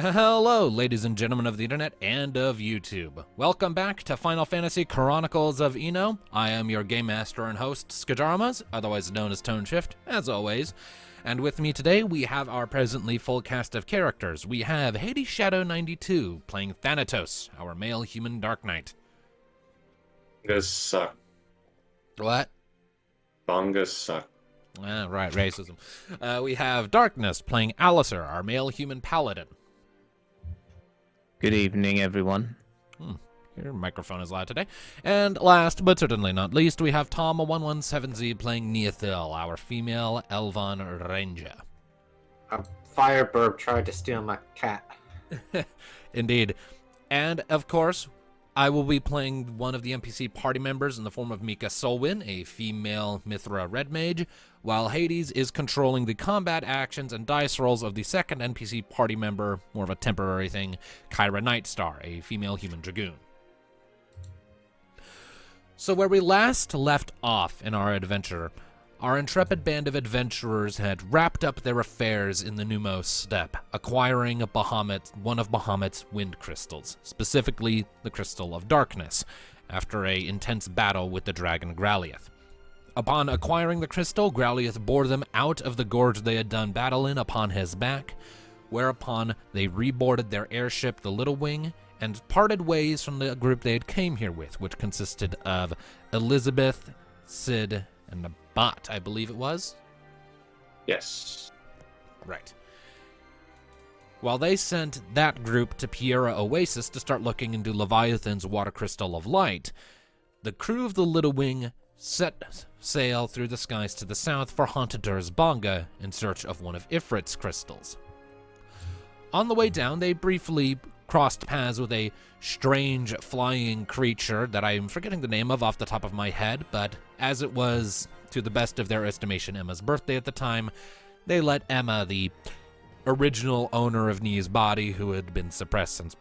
Hello, ladies and gentlemen of the internet and of YouTube. Welcome back to Final Fantasy Chronicles of Eno. I am your game master and host, Skajaramas, otherwise known as Tone Shift, as always. And with me today, we have our presently full cast of characters. We have Hades Shadow 92 playing Thanatos, our male human Dark Knight. Bangas suck. What? Bangas suck. Right, racism. We have Darkness playing Alistair, our male human paladin. Good evening, everyone. Your microphone is loud today. And last, but certainly not least, we have Tom117Z playing Neothil, our female Elvan Ranger. A firebird tried to steal my cat. Indeed. And, of course, I will be playing one of the NPC party members in the form of Mika Solwyn, a female Mithra Red Mage, while Hades is controlling the combat actions and dice rolls of the second NPC party member, more of a temporary thing, Kyra Nightstar, a female human dragoon. So where we last left off in our adventure, our intrepid band of adventurers had wrapped up their affairs in the Numos Steppe, acquiring one of Bahamut's wind crystals, specifically the Crystal of Darkness, after an intense battle with the dragon Graliath. Upon acquiring the crystal, Graliath bore them out of the gorge they had done battle in upon his back, whereupon they reboarded their airship, the Little Wing, and parted ways from the group they had came here with, which consisted of Elizabeth, Sid, and the Bot, I believe it was? Yes. Right. While they sent that group to Piera Oasis to start looking into Leviathan's water crystal of light, the crew of the Little Wing set sail through the skies to the south for Haunted Bonga in search of one of Ifrit's crystals. On the way down, they briefly crossed paths with a strange flying creature that I'm forgetting the name of off the top of my head, but as it was, to the best of their estimation, Emma's birthday at the time, they let Emma, the original owner of Nee's body, who had been suppressed since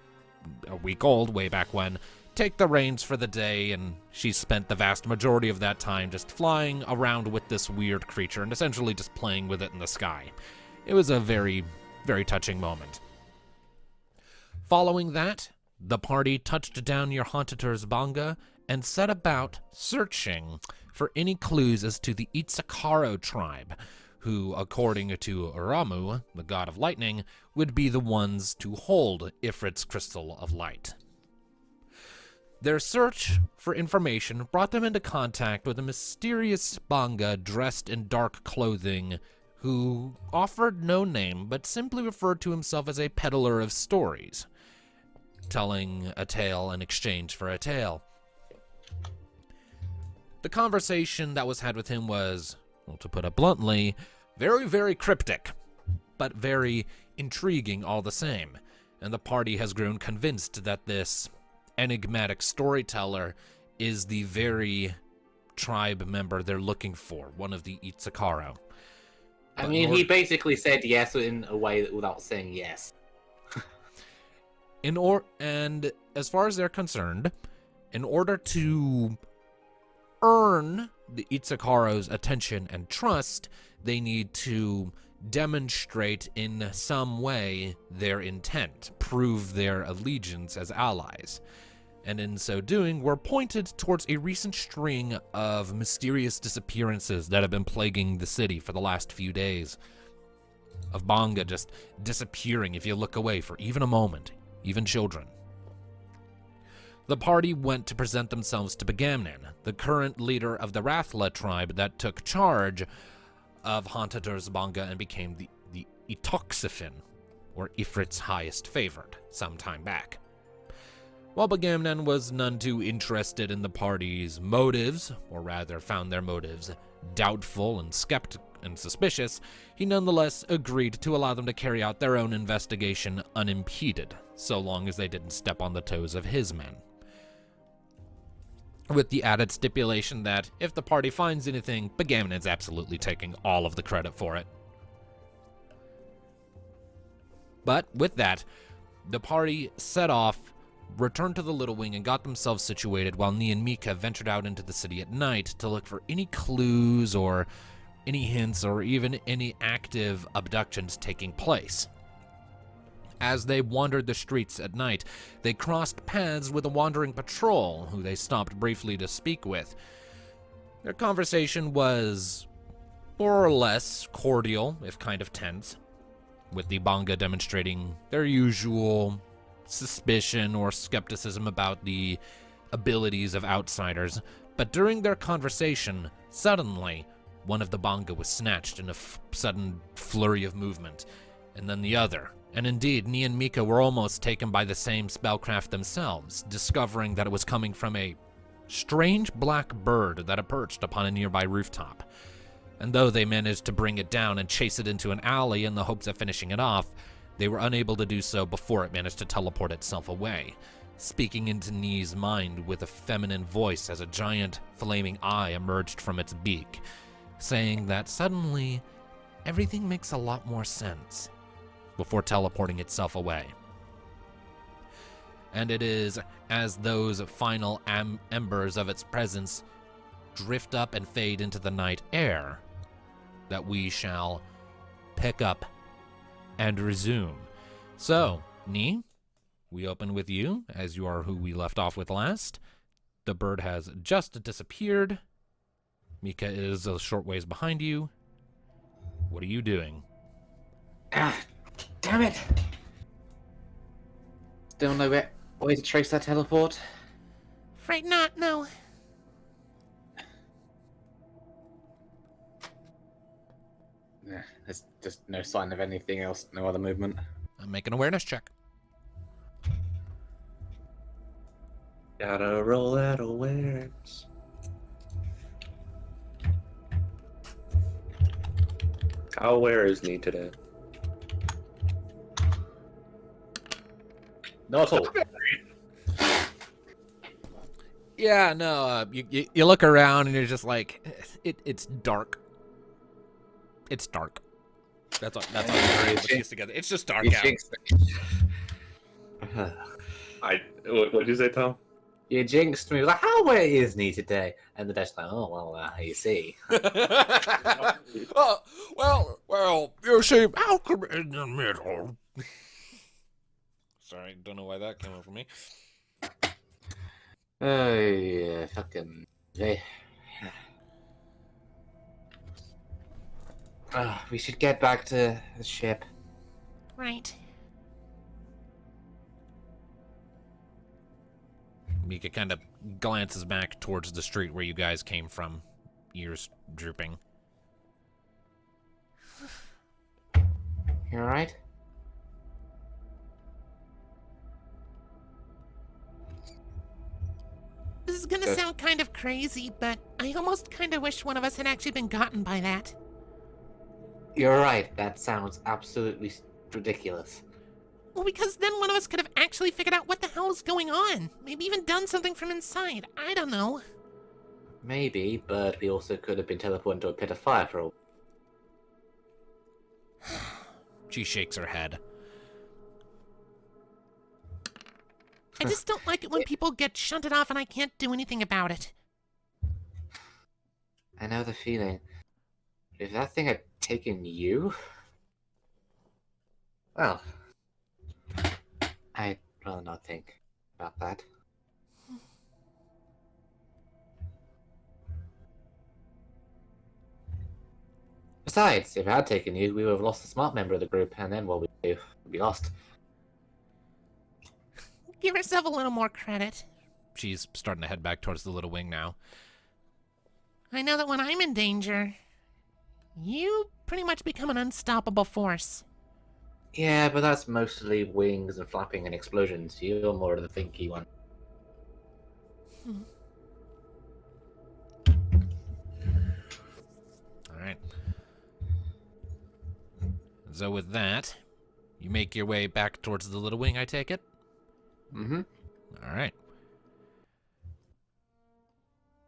a week old, way back when, take the reins for the day, and she spent the vast majority of that time just flying around with this weird creature and essentially just playing with it in the sky. It was a very, very touching moment. Following that, the party touched down near Haunted Bonga and set about searching for any clues as to the Itsukaro tribe, who, according to Ramu, the god of lightning, would be the ones to hold Ifrit's crystal of light. Their search for information brought them into contact with a mysterious Bonga dressed in dark clothing who offered no name but simply referred to himself as a peddler of stories, telling a tale in exchange for a tale. The conversation that was had with him was, well, to put it bluntly, very, very cryptic, but very intriguing all the same, and the party has grown convinced that this enigmatic storyteller is the very tribe member they're looking for, one of the Itsukaro. I mean, he basically said yes in a way without saying yes. And as far as they're concerned, in order to earn the Itsukaro's attention and trust, they need to demonstrate in some way their intent, prove their allegiance as allies. And in so doing, we're pointed towards a recent string of mysterious disappearances that have been plaguing the city for the last few days. Of Bonga just disappearing if you look away for even a moment, even children. The party went to present themselves to Bagamnan, the current leader of the Rathla tribe that took charge of Haunted Bonga and became the Itoxifin, or Ifrit's highest favored, some time back. While Bagamnan was none too interested in the party's motives, or rather found their motives doubtful and skeptical and suspicious, he nonetheless agreed to allow them to carry out their own investigation unimpeded, so long as they didn't step on the toes of his men. With the added stipulation that if the party finds anything, Bagamnan's absolutely taking all of the credit for it. But with that, the party set off, returned to the Little Wing, and got themselves situated while Nee and Mika ventured out into the city at night to look for any clues or any hints or even any active abductions taking place. As they wandered the streets at night, they crossed paths with a wandering patrol, who they stopped briefly to speak with. Their conversation was more or less cordial, if kind of tense, with the Bonga demonstrating their usual suspicion or skepticism about the abilities of outsiders. But during their conversation, suddenly, one of the Bonga was snatched in a sudden flurry of movement, and then the other. And indeed, Ni and Mika were almost taken by the same spellcraft themselves, discovering that it was coming from a strange black bird that had perched upon a nearby rooftop. And though they managed to bring it down and chase it into an alley in the hopes of finishing it off, they were unable to do so before it managed to teleport itself away, speaking into Ni's mind with a feminine voice as a giant flaming eye emerged from its beak, saying that suddenly everything makes a lot more sense, before teleporting itself away. And it is as those final embers of its presence drift up and fade into the night air that we shall pick up and resume. So, Ni, we open with you, as you are who we left off with last. The bird has just disappeared. Mika is a short ways behind you. What are you doing? Ah, damn it! Still no way to trace that teleport? Afraid not, no. Yeah, there's just no sign of anything else, no other movement. Make an awareness check. Gotta roll that awareness. How aware is Need today? Not at all. Yeah, no, you look around and you're just like, it's dark. It's dark. That's all you're able to piece together. It's just dark out. What did you say, Tom? You jinxed me. Like, how aware is me today? And the dad's like, oh, well, you see. well, you see, Malcolm in the middle. Sorry, don't know why that came up for me. Oh, yeah, fucking... we should get back to the ship. Right. Mika kind of glances back towards the street where you guys came from, ears drooping. You alright? This is gonna sound kind of crazy, but I almost kind of wish one of us had actually been gotten by that. You're right. That sounds absolutely ridiculous. Well, because then one of us could have actually figured out what the hell is going on. Maybe even done something from inside. I don't know. Maybe, but we also could have been teleported into a pit of fire for a... She shakes her head. I just don't like it when people get shunted off and I can't do anything about it. I know the feeling. If that thing had taken you... Well... I'd rather not think about that. Besides, if it had taken you, we would have lost a smart member of the group, and then what would we do? We'd be lost. Give yourself a little more credit. She's starting to head back towards the little wing now. I know that when I'm in danger, you pretty much become an unstoppable force. Yeah, but that's mostly wings and flapping and explosions. You're more of the thinky one. Alright. So with that, you make your way back towards the little wing, I take it? Mm-hmm. Alright.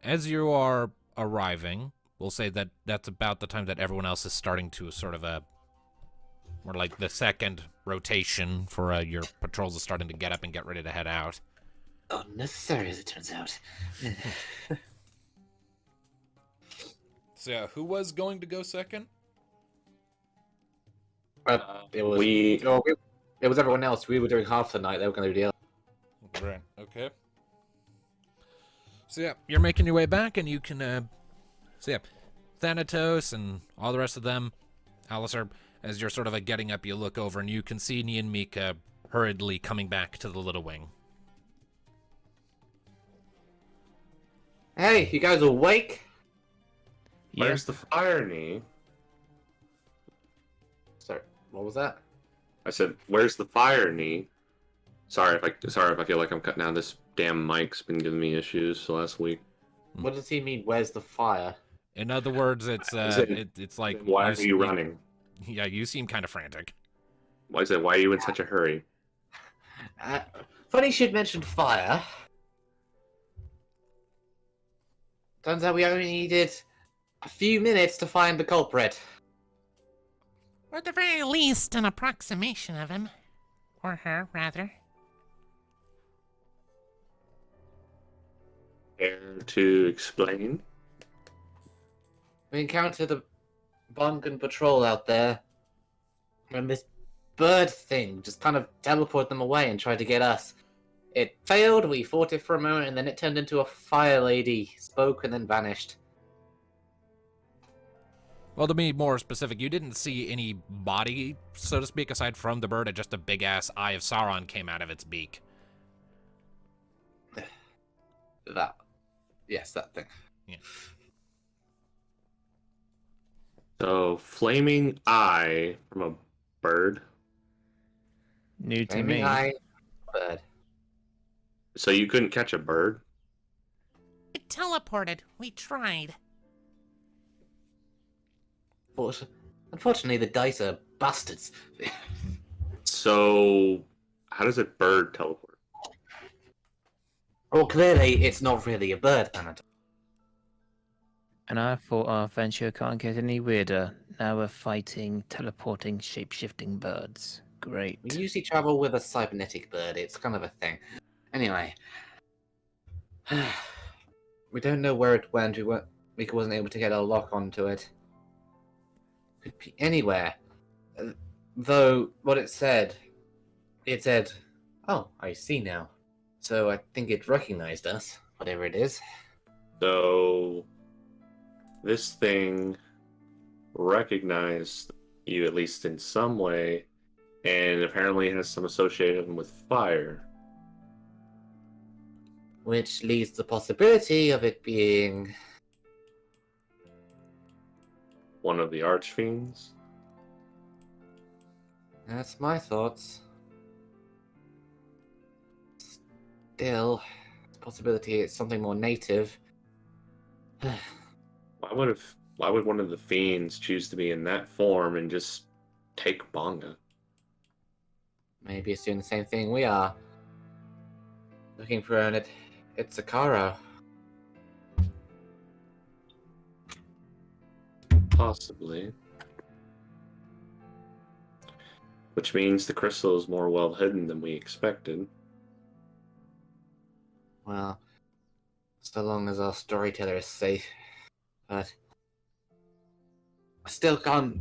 As you are arriving, we'll say that that's about the time that everyone else is starting to sort of more like the second rotation for your patrols is starting to get up and get ready to head out. Unnecessary, as it turns out. So, who was going to go second? It was we It was everyone else. We were doing half the night. They were going to do the other. Right. Okay. So yeah, you're making your way back, and you can. So yeah, Thanatos and all the rest of them, Alistair, as you're sort of getting up, you look over, and you can see Nian Mika hurriedly coming back to the little wing. Hey, you guys awake? Where's the fire, Nee? Sorry, what was that? I said, "Where's the fire, Nee?" Sorry if I feel like I'm cutting out. This damn mic's been giving me issues the last week. What does he mean? Where's the fire? In other words, it's it's like Why are you running? Yeah, you seem kind of frantic. Why are you in such a hurry? Funny you should mention fire. Turns out we only needed a few minutes to find the culprit. Or at the very least, an approximation of him. Or her, rather. Care to explain? We encountered a Bongan patrol out there, and this bird thing just kind of teleported them away and tried to get us. It failed, we fought it for a moment, and then it turned into a fire lady, spoke, and then vanished. Well, to be more specific, you didn't see any body, so to speak, aside from the bird. Just a big-ass eye of Sauron came out of its beak. That. Yes, that thing. Yeah. So, flaming eye from a bird. New to Flaming me. eye, bird. So you couldn't catch a bird? It teleported. We tried. Unfortunately, the dice are bastards. So, how does a bird teleport? Well, clearly, it's not really a bird, Thanatos. And I thought our adventure can't get any weirder. Now we're fighting teleporting, shape-shifting birds. Great. We usually travel with a cybernetic bird. It's kind of a thing. Anyway. We don't know where it went. We wasn't able to get a lock onto it. Could be anywhere. Though, what it said, oh, I see now. So I think it recognized us, whatever it is. So, this thing recognized you at least in some way, and apparently has some association with fire. Which leaves the possibility of it being One of the archfiends? That's my thoughts. Still, it's a possibility it's something more native. Why would one of the fiends choose to be in that form and just take Bonga? Maybe it's doing the same thing we are. Looking for an Itzakaro. Possibly. Which means the crystal is more well hidden than we expected. Well, so long as our storyteller is safe. But I still can't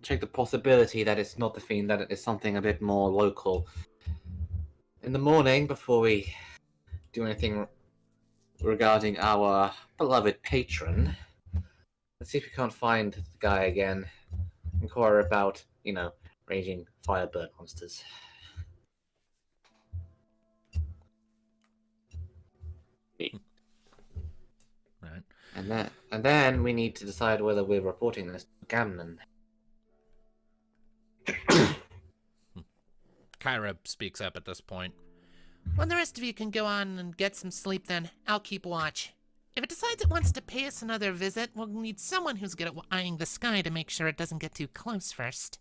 check the possibility that it's not the fiend, that it is something a bit more local. In the morning, before we do anything regarding our beloved patron, let's see if we can't find the guy again. Inquire about, raging firebird monsters. Right. And then we need to decide whether we're reporting this to Gamnon. Kyra speaks up at this point. When the rest of you can go on and get some sleep, then I'll keep watch. If it decides it wants to pay us another visit, we'll need someone who's good at eyeing the sky to make sure it doesn't get too close first.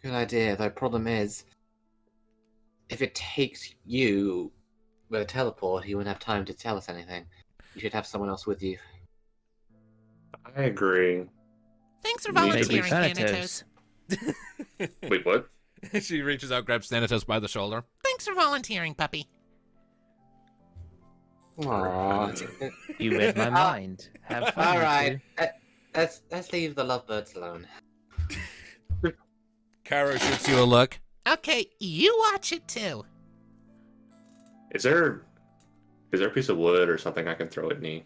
Good idea. The problem is, if it takes you with a teleport, you wouldn't have time to tell us anything. You should have someone else with you. I agree. Thanks for Maybe volunteering, Thanatos. Thanatos. Wait, what? She reaches out, grabs Thanatos by the shoulder. Thanks for volunteering, puppy. Aww. You read my mind. Have fun. All you right. two. Let's leave the lovebirds alone. Cairo shoots you a look. Okay, you watch it too. Is there a piece of wood or something I can throw at Nee?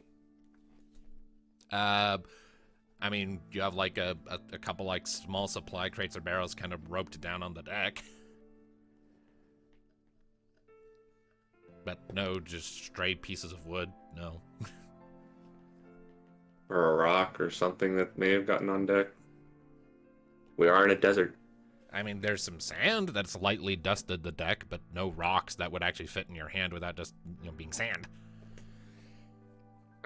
I mean, you have like a couple like small supply crates or barrels kind of roped down on the deck. But no, just straight pieces of wood. No. Or a rock or something that may have gotten on deck? We are in a desert. I mean, there's some sand that's lightly dusted the deck, but no rocks that would actually fit in your hand without just, being sand.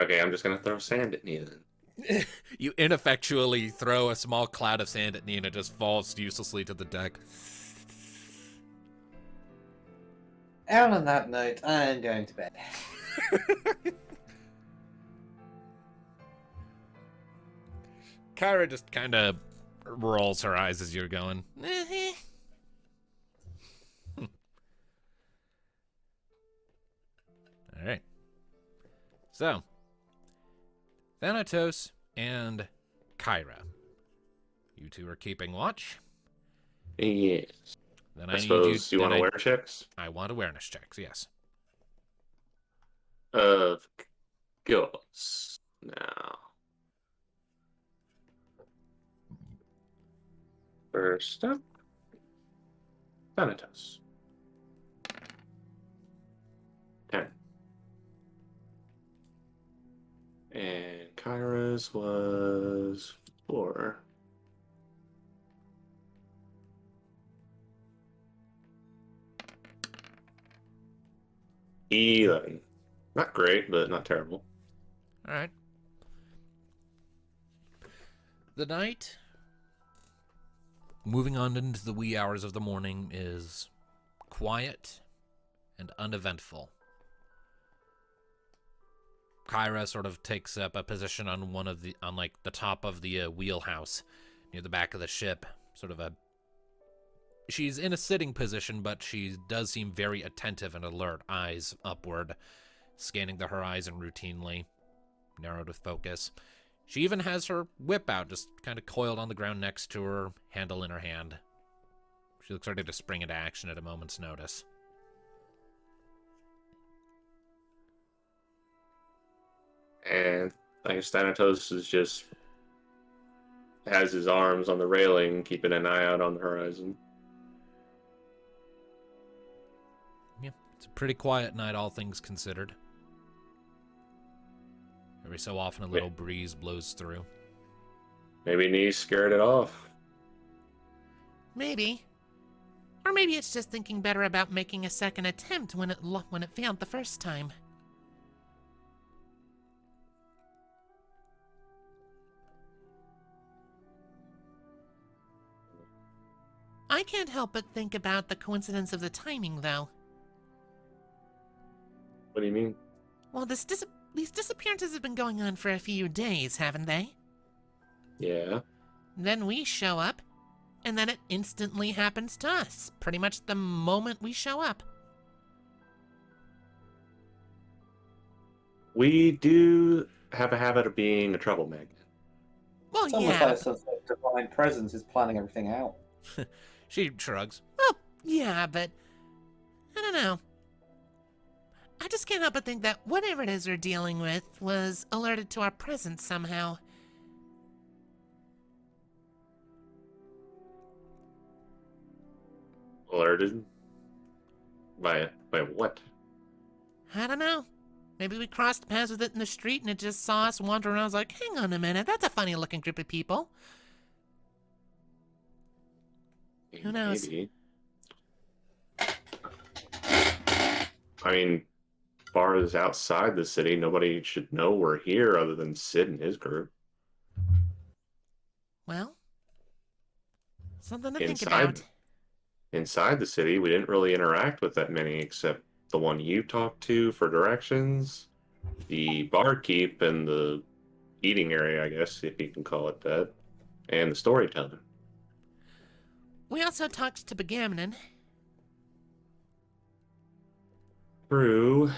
Okay, I'm just gonna throw sand at Nee then. You ineffectually throw a small cloud of sand at Nee and it just falls uselessly to the deck. And on that note, I'm going to bed. Kyra just kind of rolls her eyes as you're going. All right. So, Thanatos and Kyra. You two are keeping watch. Yes. Then I need suppose you then want to wear checks? I want awareness checks, yes. Of course. Now. First up, Thanatos. 10. And Kyra's was 4. Eleven. Not great, but not terrible. All right. The night, moving on into the wee hours of the morning, is quiet and uneventful. Kyra sort of takes up a position on the top of the wheelhouse near the back of the ship. She's in a sitting position, but she does seem very attentive and alert, eyes upward, scanning the horizon routinely, narrowed with focus. She even has her whip out, just kind of coiled on the ground next to her, handle in her hand. She looks ready to spring into action at a moment's notice. And I guess Thanatos is just has his arms on the railing, keeping an eye out on the horizon. Yeah, it's a pretty quiet night, all things considered. Every so often a little breeze blows through. Maybe Nee scared it off. Maybe. Or maybe it's just thinking better about making a second attempt when it failed the first time. I can't help but think about the coincidence of the timing, though. What do you mean? Well, these disappearances have been going on for a few days, haven't they? Yeah. Then we show up, and then it instantly happens to us, pretty much the moment we show up. We do have a habit of being a trouble magnet. Well, It's almost yeah. like some sort of divine presence is planning everything out. She shrugs. Well, yeah, but I don't know. I just can't help but think that whatever it is we're dealing with was alerted to our presence somehow. Alerted? By what? I don't know. Maybe we crossed paths with it in the street and it just saw us wander around. I was like, hang on a minute, that's a funny looking group of people. Who knows? Maybe. I mean, far as outside the city, nobody should know we're here other than Sid and his group. Well, something to think Inside, about. inside the city, we didn't really interact with that many except the one you talked to for directions, the barkeep and the eating area, I guess, if you can call it that, and the storyteller. We also talked to Begamnon. True.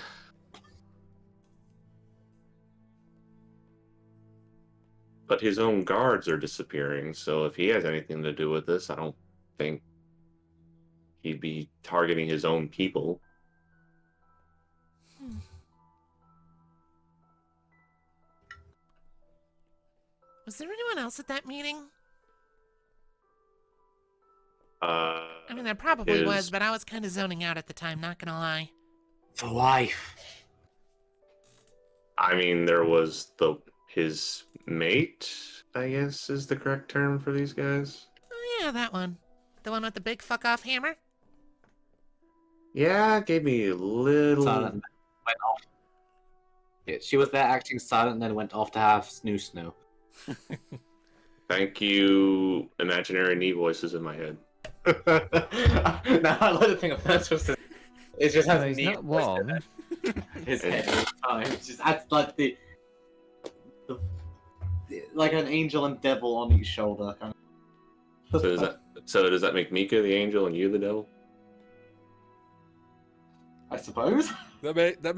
But his own guards are disappearing, so if he has anything to do with this, I don't think he'd be targeting his own people. Was there anyone else at that meeting? I mean, there probably was, but I was kind of zoning out at the time, not gonna lie. The wife. I mean, there was his mate, I guess is the correct term for these guys. Oh yeah, that one. The one with the big fuck-off hammer? Yeah, it gave me a little. Silent and then went off. Yeah, she was there acting silent and then went off to have snoo. Thank you, imaginary knee voices in my head. Now I like to think of that. It just has No, he's knee not wrong. his head all the time. It just adds like the like an angel and devil on each shoulder. Kind of. So does that make Mika the angel and you the devil? I suppose. That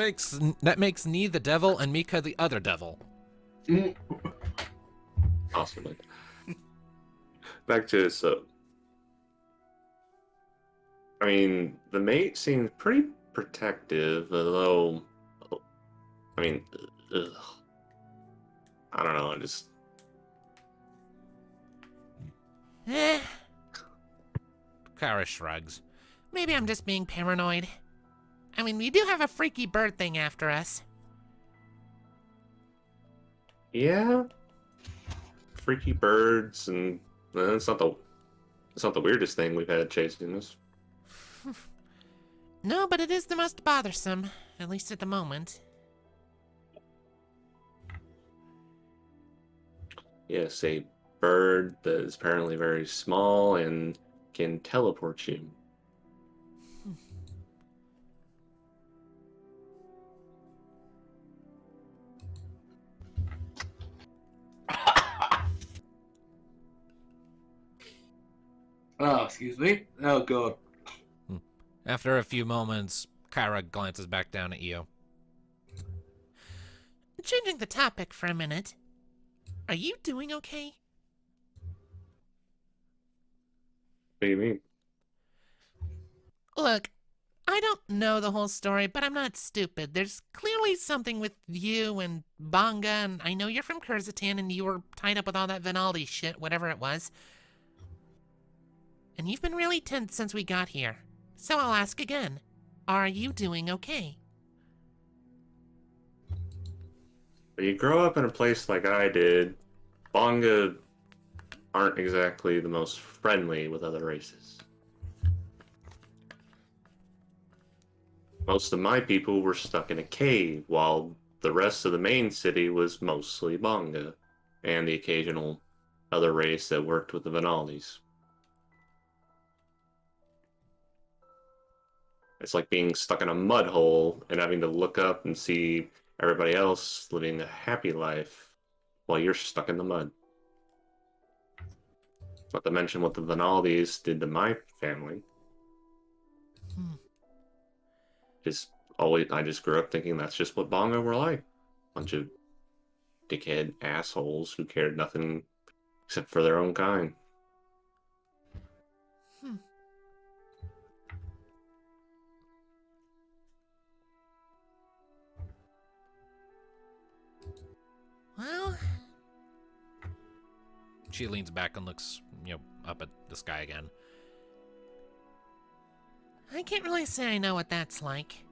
makes Nee the devil and Mika the other devil. Possibly. Back to I mean, the mate seemed pretty protective, although, I mean, ugh. I don't know, Eh, Kara shrugs. maybe I'm just being paranoid. I mean, we do have a freaky bird thing after us. yeah, freaky birds, and it's not the weirdest thing we've had chasing us. No, but it is the most bothersome, at least at the moment. Yes, a bird that is apparently very small and can teleport you. Oh, excuse me. Oh god. After a few moments, Kyra glances back down at you. Changing the topic for a minute. Are you doing okay? What do you mean? Look, I don't know the whole story, but I'm not stupid. There's clearly something with you and Bonga, and I know you're from Kurzitan and you were tied up with all that Vinaldi shit, whatever it was. And you've been really tense since we got here. So I'll ask again. Are you doing okay? When you grow up in a place like I did, Bonga aren't exactly the most friendly with other races. Most of my people were stuck in a cave, while the rest of the main city was mostly Bonga, and the occasional other race that worked with the Vinaldis. It's like being stuck in a mud hole and having to look up and see everybody else living a happy life while you're stuck in the mud. Not to mention what the Vinaldis did to my family. I just grew up thinking that's just what Bongo were like. Bunch of dickhead assholes who cared nothing except for their own kind. Well, She leans back and looks, up at the sky again. I can't really say I know what that's like.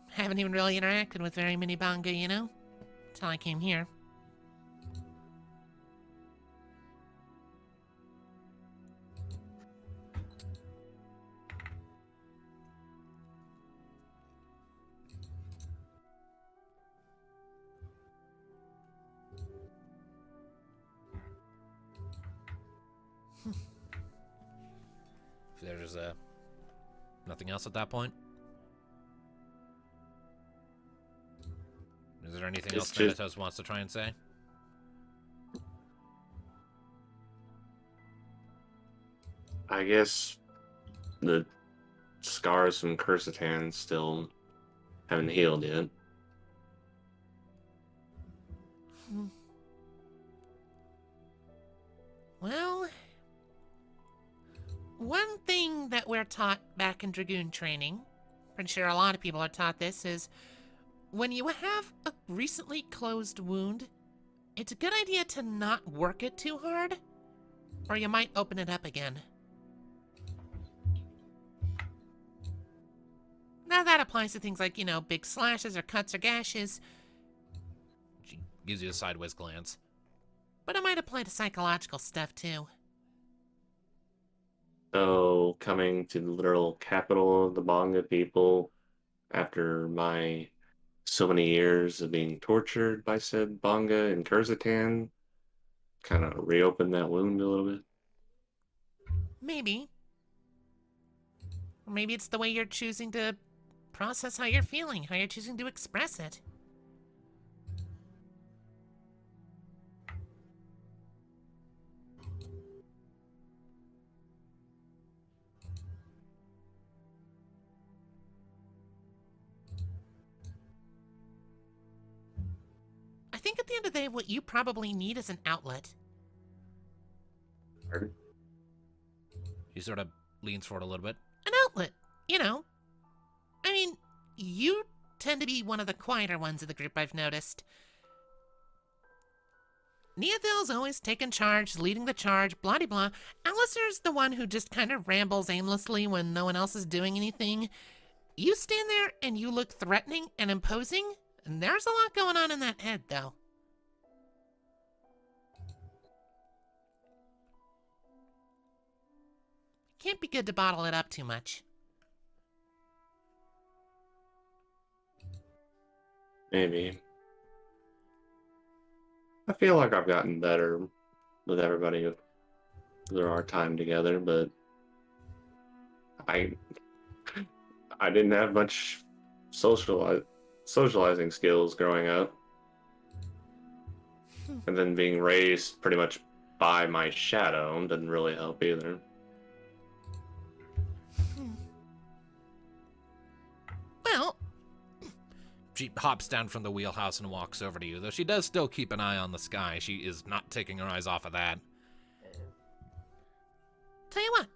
Haven't even really interacted with very many Bonga, until I came here. If there's nothing else at that point? Is there anything else Thanatos wants to try and say? I guess the scars from Kurzitan still haven't healed yet. Well, One thing that we're taught back in Dragoon training, pretty sure a lot of people are taught this, is when you have a recently closed wound, it's a good idea to not work it too hard, or you might open it up again. Now that applies to things like, big slashes or cuts or gashes, She gives you a sideways glance. but it might apply to psychological stuff too. So, coming to the literal capital of the Bonga people after my so many years of being tortured by said Bonga in Kurzatan kind of reopened that wound a little bit. Maybe. Or maybe it's the way you're choosing to process how you're feeling, how you're choosing to express it. I think at the end of the day, what you probably need is an outlet. Pardon? She sort of leans forward a little bit. An outlet, I mean, you tend to be one of the quieter ones of the group, I've noticed. Neothil's always taking charge, leading the charge, blah-de-blah. Alistair's the one who just kind of rambles aimlessly when no one else is doing anything. You stand there and you look threatening and imposing, and there's a lot going on in that head, though. Can't be good to bottle it up too much. Maybe. I feel like I've gotten better with everybody through our time together, but I didn't have much socializing skills growing up. And then being raised pretty much by my shadow didn't really help either. Well, She hops down from the wheelhouse and walks over to you, though she does still keep an eye on the sky. She is not taking her eyes off of that. tell you what.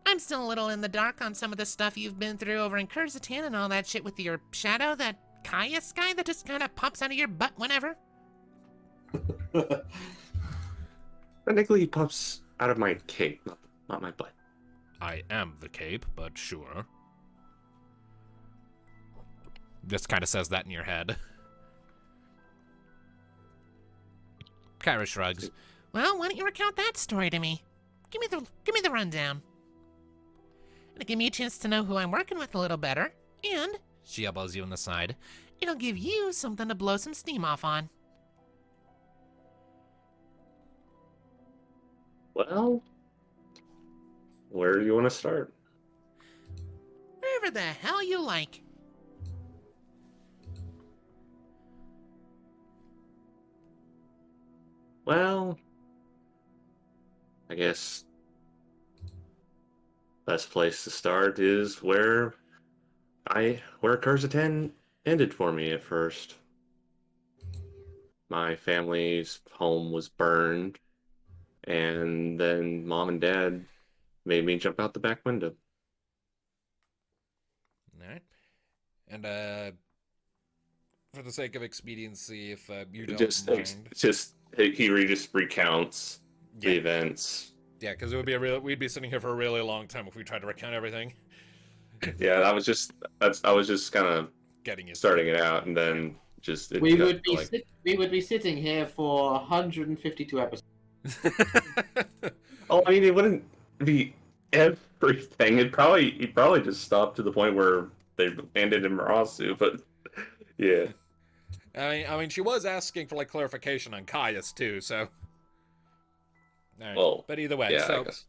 I'm still a little in the dark on some of the stuff you've been through over in Kurzatan and all that shit with your shadow, that Caius guy that just kind of pops out of your butt whenever. Technically, he pops out of my cape, not my butt. I am the cape, but sure. Just kind of says that in your head. Kyra shrugs. Well, why don't you recount that story to me? Give me the rundown. It'll give me a chance to know who I'm working with a little better, and She elbows you in the side. it'll give you something to blow some steam off on. Well, where do you want to start? Wherever the hell you like. Well, I guess best place to start is where Kurzatan ended for me at first. My family's home was burned, and then Mom and Dad made me jump out the back window. Alright. And, for the sake of expediency, if you don't Just mind. he just recounts the Yeah, events. yeah, because we'd be sitting here for a really long time if we tried to recount everything. Yeah, I was just kind of Getting you starting it out, and then just it We got would be like, we would be sitting here for 152 episodes. oh, I mean, it wouldn't be everything. He'd probably just stop to the point where they ended in Marasu, but yeah. I mean, she was asking for like clarification on Caius too, so. Alright, Well, but either way, yeah, I so guess.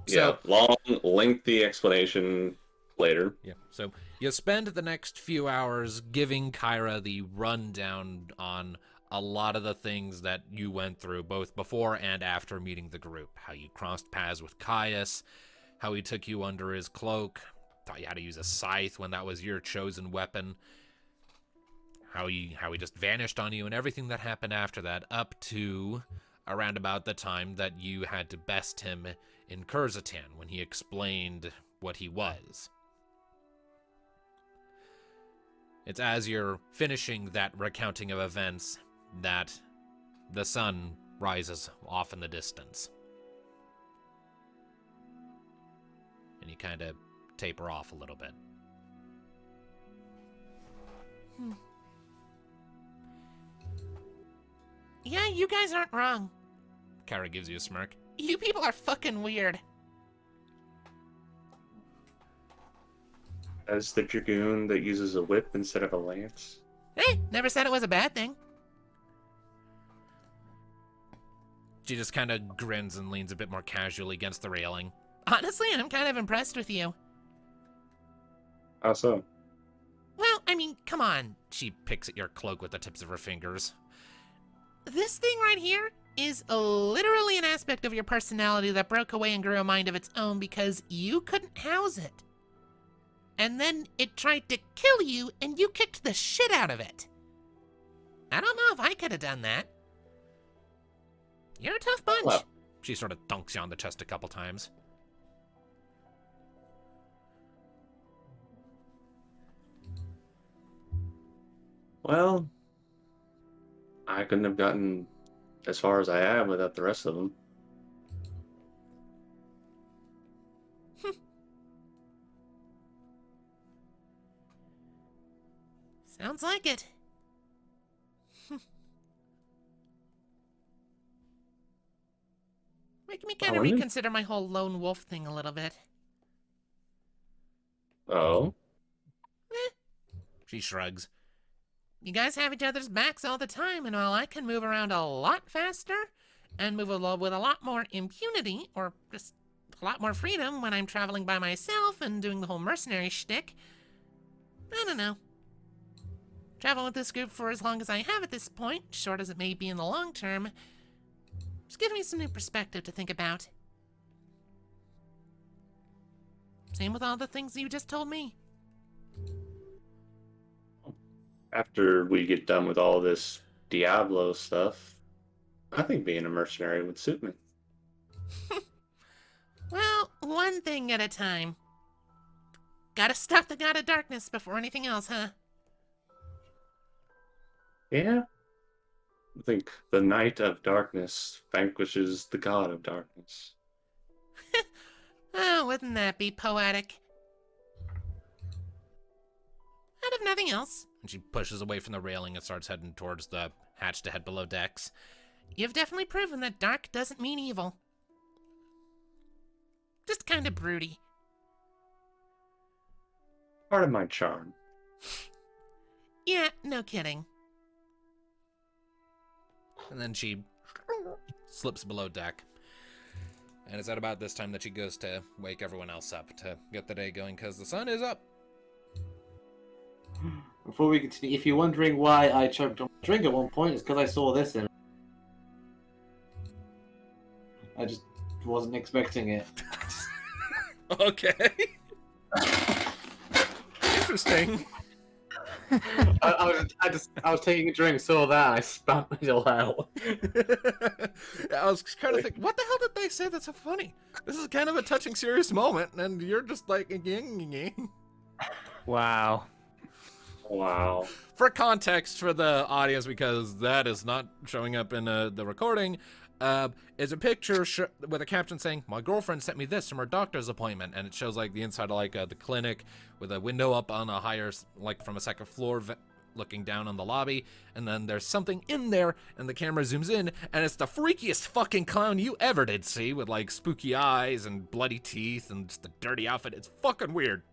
Yeah, long, lengthy explanation later. yeah, so you spend the next few hours giving Kyra the rundown on a lot of the things that you went through, both before and after meeting the group. How you crossed paths with Caius, how he took you under his cloak, taught you how to use a scythe when that was your chosen weapon, how he just vanished on you, and everything that happened after that, up to around about the time that you had to best him in Kurzatan when he explained what he was. It's as you're finishing that recounting of events that the sun rises off in the distance. And you kind of taper off a little bit. Yeah, you guys aren't wrong. Kara gives you a smirk. You people are fucking weird. As the dragoon that uses a whip instead of a lance. Hey, never said it was a bad thing. She just kind of grins and leans a bit more casually against the railing. Honestly, I'm kind of impressed with you. How so? Well, I mean, come on. She picks at your cloak with the tips of her fingers. This thing right here is literally an aspect of your personality that broke away and grew a mind of its own because you couldn't house it. And then it tried to kill you, and you kicked the shit out of it. I don't know if I could have done that. You're a tough bunch. Well, She sort of thunks you on the chest a couple times. well, I couldn't have gotten as far as I have without the rest of them. Sounds like it. Make me kind of really? reconsider my whole lone wolf thing a little bit. Oh? She shrugs. You guys have each other's backs all the time, and while I can move around a lot faster and move with a lot more impunity, or just a lot more freedom when I'm traveling by myself and doing the whole mercenary shtick, I don't know. Traveling with this group for as long as I have at this point, short as it may be in the long term, it's given me some new perspective to think about. Same with all the things you just told me. After we get done with all this Diablo stuff, I think being a mercenary would suit me. Well, one thing at a time. Gotta stop the god of darkness before anything else, huh? Yeah? I think the Knight of Darkness vanquishes the God of Darkness. Oh, wouldn't that be poetic? Out of nothing else, And she pushes away from the railing and starts heading towards the hatch to head below decks. you've definitely proven that dark doesn't mean evil. Just kind of broody. Part of my charm. Yeah, no kidding. And then she slips below deck. And it's at about this time that she goes to wake everyone else up to get the day going because the sun is up. Before we continue, if you're wondering why I choked on my drink at one point, it's because I saw this in. I just wasn't expecting it. Okay. Interesting. I was taking a drink, saw that, and I spat it all out. I was kind of thinking, what the hell did they say that's so funny? This is kind of a touching, serious moment, and you're just like, Wow. Wow. For context for the audience, because that is not showing up in the recording, is a picture with a caption saying, "My girlfriend sent me this from her doctor's appointment," and it shows like the inside of like the clinic with a window up on a higher, like from a second floor, looking down on the lobby, and then there's something in there, and the camera zooms in, and it's the freakiest fucking clown you ever did see, with like spooky eyes and bloody teeth and just a dirty outfit. It's fucking weird.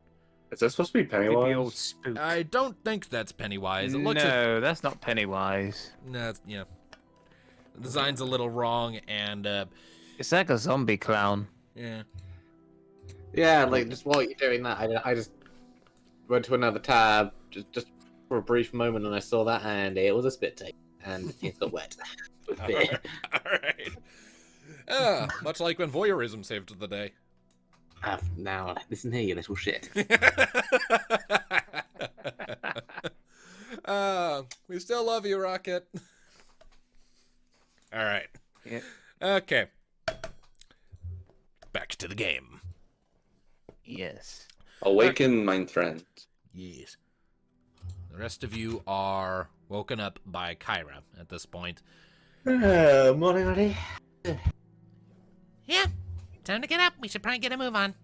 Is that supposed to be Creepy old Pennywise? spook. I don't think that's Pennywise. It looks No, that's not Pennywise. no, yeah. The design's a little wrong, and It's like a zombie clown. yeah. Yeah, like just while you're doing that, I just went to another tab just for a brief moment, and I saw that, and it was a spit take, and it got wet. With beer. All right. Much like when voyeurism saved the day. Now listen here, you little shit. We still love you, Rocket. All right. Yep. Okay. Back to the game. Yes. Awaken, my friend. Yes. The rest of you are woken up by Kyra at this point. Morning, buddy. Yeah, time to get up. We should probably get a move on.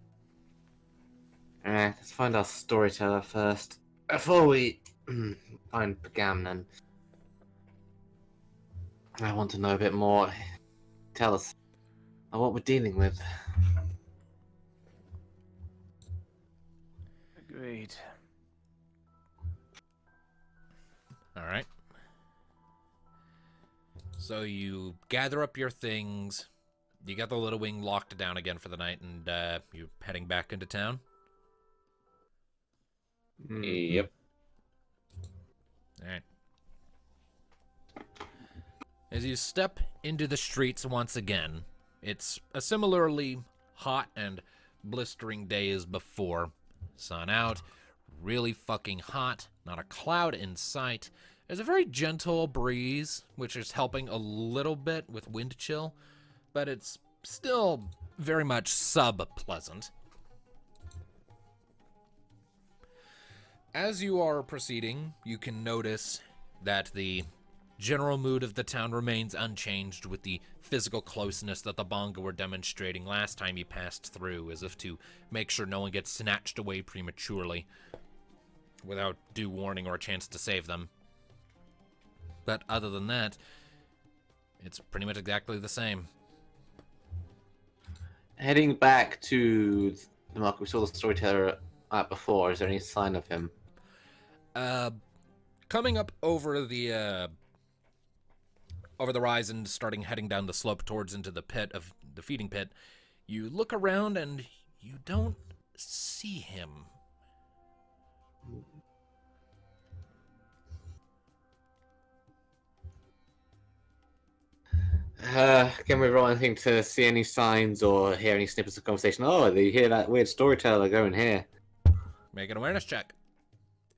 Alright, let's find our storyteller first. Before we find Pagamnon, I want to know a bit more. Tell us what we're dealing with. Agreed. All right. So you gather up your things. You got the Little Wing locked down again for the night, and you're heading back into town. Yep. All right. As you step into the streets once again, it's a similarly hot and blistering day as before. Sun out, really fucking hot, not a cloud in sight. There's a very gentle breeze, which is helping a little bit with wind chill, but it's still very much sub-pleasant. As you are proceeding, you can notice that the general mood of the town remains unchanged, with the physical closeness that the Bonga were demonstrating last time you passed through, as if to make sure no one gets snatched away prematurely without due warning or a chance to save them. But other than that, it's pretty much exactly the same. Heading back to the market we saw the storyteller at before, is there any sign of him? Coming up over the rise and starting heading down the slope towards into the pit of the feeding pit, you look around and you don't see him. Can we roll anything to see any signs or hear any snippets of conversation? Oh, you hear that weird storyteller going here. Make an awareness check.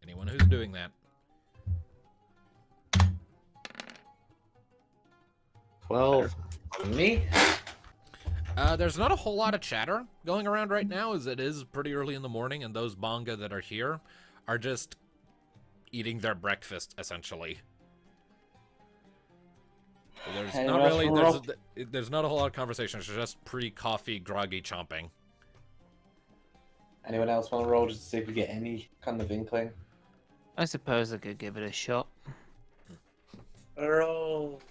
Anyone who's doing that. 12. Me? There's not a whole lot of chatter going around right now, as it is pretty early in the morning, and those Bonga that are here are just eating their breakfast, essentially. There's Anyone not else really, wanna roll? there's not a whole lot of conversation. It's just pre-coffee, groggy chomping. Anyone else want to roll just to see if we get any kind of inkling? I suppose I could give it a shot. Roll.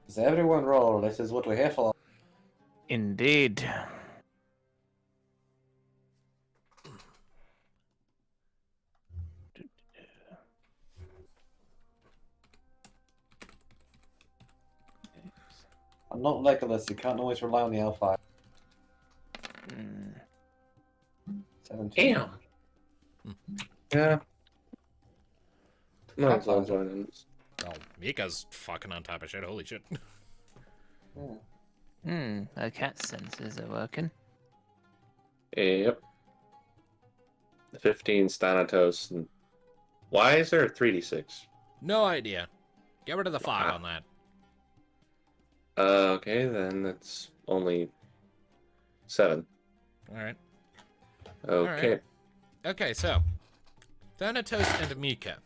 Does everyone roll? This is what we're here for. Indeed. I'm not Legolas, you can't always rely on the L5. 17. Damn. Yeah. No, it's all fine. Oh, Mika's fucking on top of shit. Holy shit. Her cat senses are working. Yep. 15 Thanatos. Why is there a 3d6? No idea. Get rid of the 5 on that. Okay, then it's only 7. All right. Okay. Alright. Okay, so Thanatos and Mika.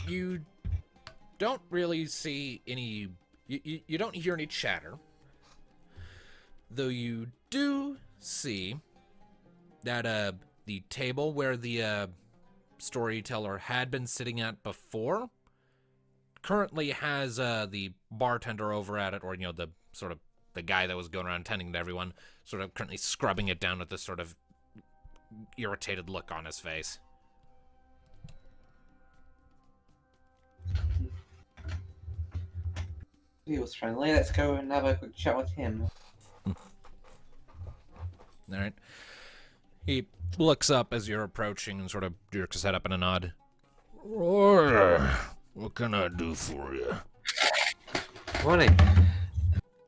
You don't really see any. You don't hear any chatter, though you do see that the table where the storyteller had been sitting at before currently has the bartender over at it, or the sort of the guy that was going around tending to everyone, sort of currently scrubbing it down with this sort of irritated look on his face. He was friendly. Let's go and have a quick chat with him. All right. He looks up as you're approaching and sort of jerks his head up in a nod. What can I do for you? Morning.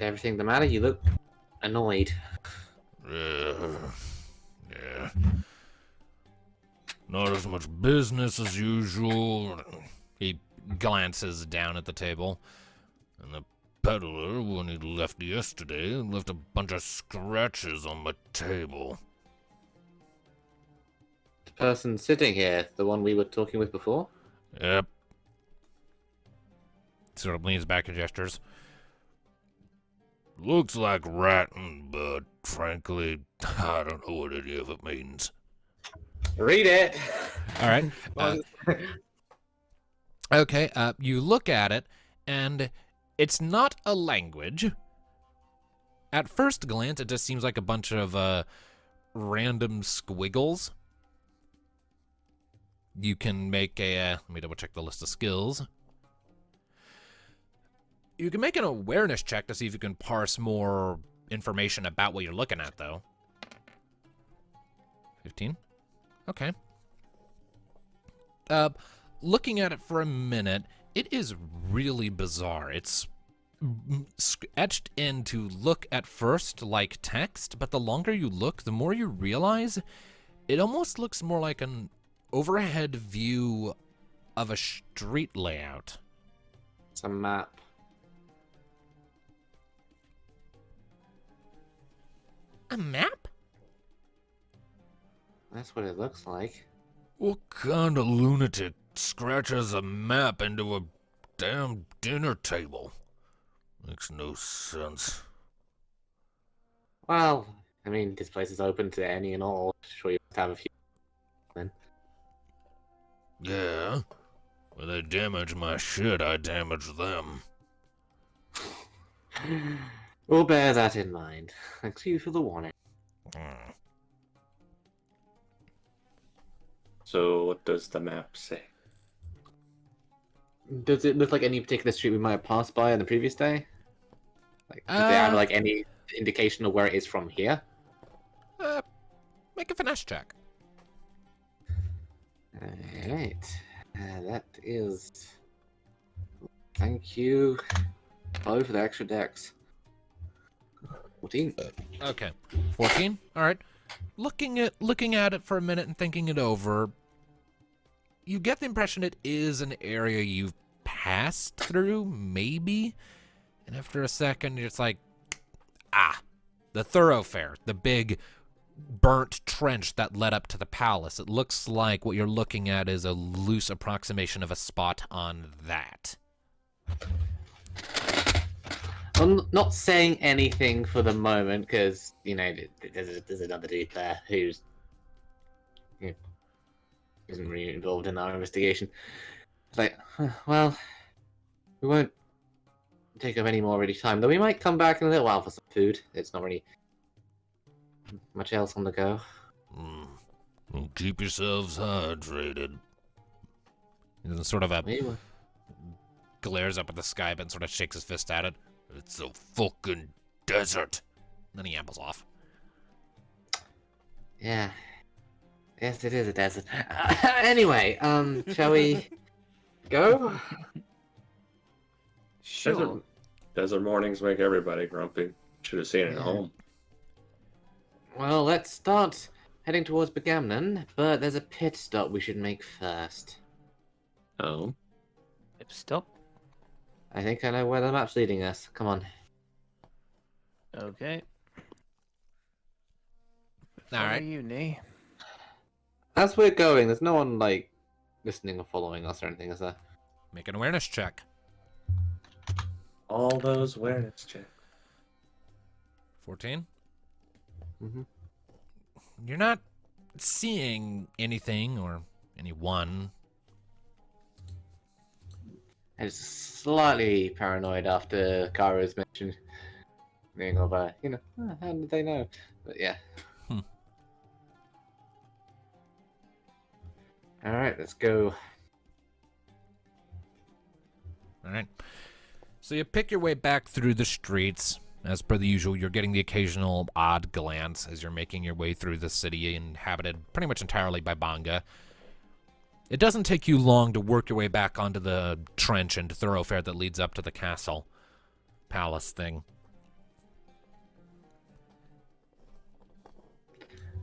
Everything the matter? You look annoyed. Yeah. Not as much business as usual. He glances down at the table. And the peddler, when he left yesterday, left a bunch of scratches on my table. The person sitting here, the one we were talking with before? Yep. Sort of leans back and gestures. Looks like writing, but frankly, I don't know what any of it means. Read it! All right. Okay, you look at it, and it's not a language. At first glance, it just seems like a bunch of random squiggles. You can make a, let me double check the list of skills. You can make an awareness check to see if you can parse more information about what you're looking at, though. 15? Okay. Looking at it for a minute, it is really bizarre. It's etched in to look at first like text, but the longer you look, the more you realize it almost looks more like an overhead view of a street layout. It's a map. A map? That's what it looks like. What kind of lunatic scratches a map into a damn dinner table? Makes no sense. Well, I mean, this place is open to any and all. Sure, you must have a few. Then. Yeah. When they damage my shit, I damage them. We'll bear that in mind. Thanks you for the warning. Hmm. So, what does the map say? Does it look like any particular street we might have passed by on the previous day? Like, does it have like any indication of where it is from here? Make a finesse check. Alright. That is... Thank you, Bo, for the extra decks. 14. Okay. 14? Alright. Looking at it for a minute and thinking it over, you get the impression it is an area you've passed through, maybe? And after a second, it's like, the thoroughfare, the big burnt trench that led up to the palace. It looks like what you're looking at is a loose approximation of a spot on that. I'm not saying anything for the moment because, you know, there's another dude there who's isn't really involved in our investigation. It's like, well, we won't take up any more really time, though we might come back in a little while for some food. It's not really much else on the go. Well, keep yourselves hydrated. And sort of glares up at the sky but sort of shakes his fist at it. It's a fucking desert. Then he ambles off. Yeah. Yes, it is a desert. Anyway, shall we go? Sure. Desert mornings make everybody grumpy. Should have seen it at home. Well, let's start heading towards Begamnon, but there's a pit stop we should make first. Oh. Stop. I think I know where the map's leading us. Come on. Okay. All right. You, Nee. As we're going, there's no one, like, listening or following us or anything, is there? Make an awareness check. All those awareness checks. 14? Mm-hmm. You're not seeing anything or anyone. I was slightly paranoid after Kara's mentioning of, how did they know? But yeah. Alright, let's go. Alright. So you pick your way back through the streets. As per the usual, you're getting the occasional odd glance as you're making your way through the city inhabited pretty much entirely by Banga. It doesn't take you long to work your way back onto the trench and thoroughfare that leads up to the castle palace thing.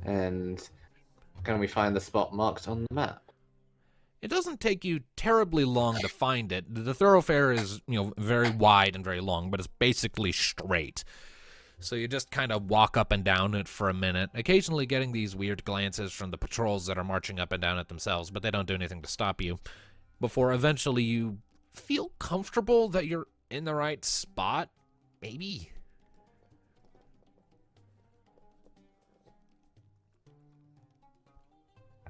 And can we find the spot marked on the map? It doesn't take you terribly long to find it. The thoroughfare is, very wide and very long, but it's basically straight. So you just kind of walk up and down it for a minute, occasionally getting these weird glances from the patrols that are marching up and down it themselves, but they don't do anything to stop you, before eventually you feel comfortable that you're in the right spot, maybe?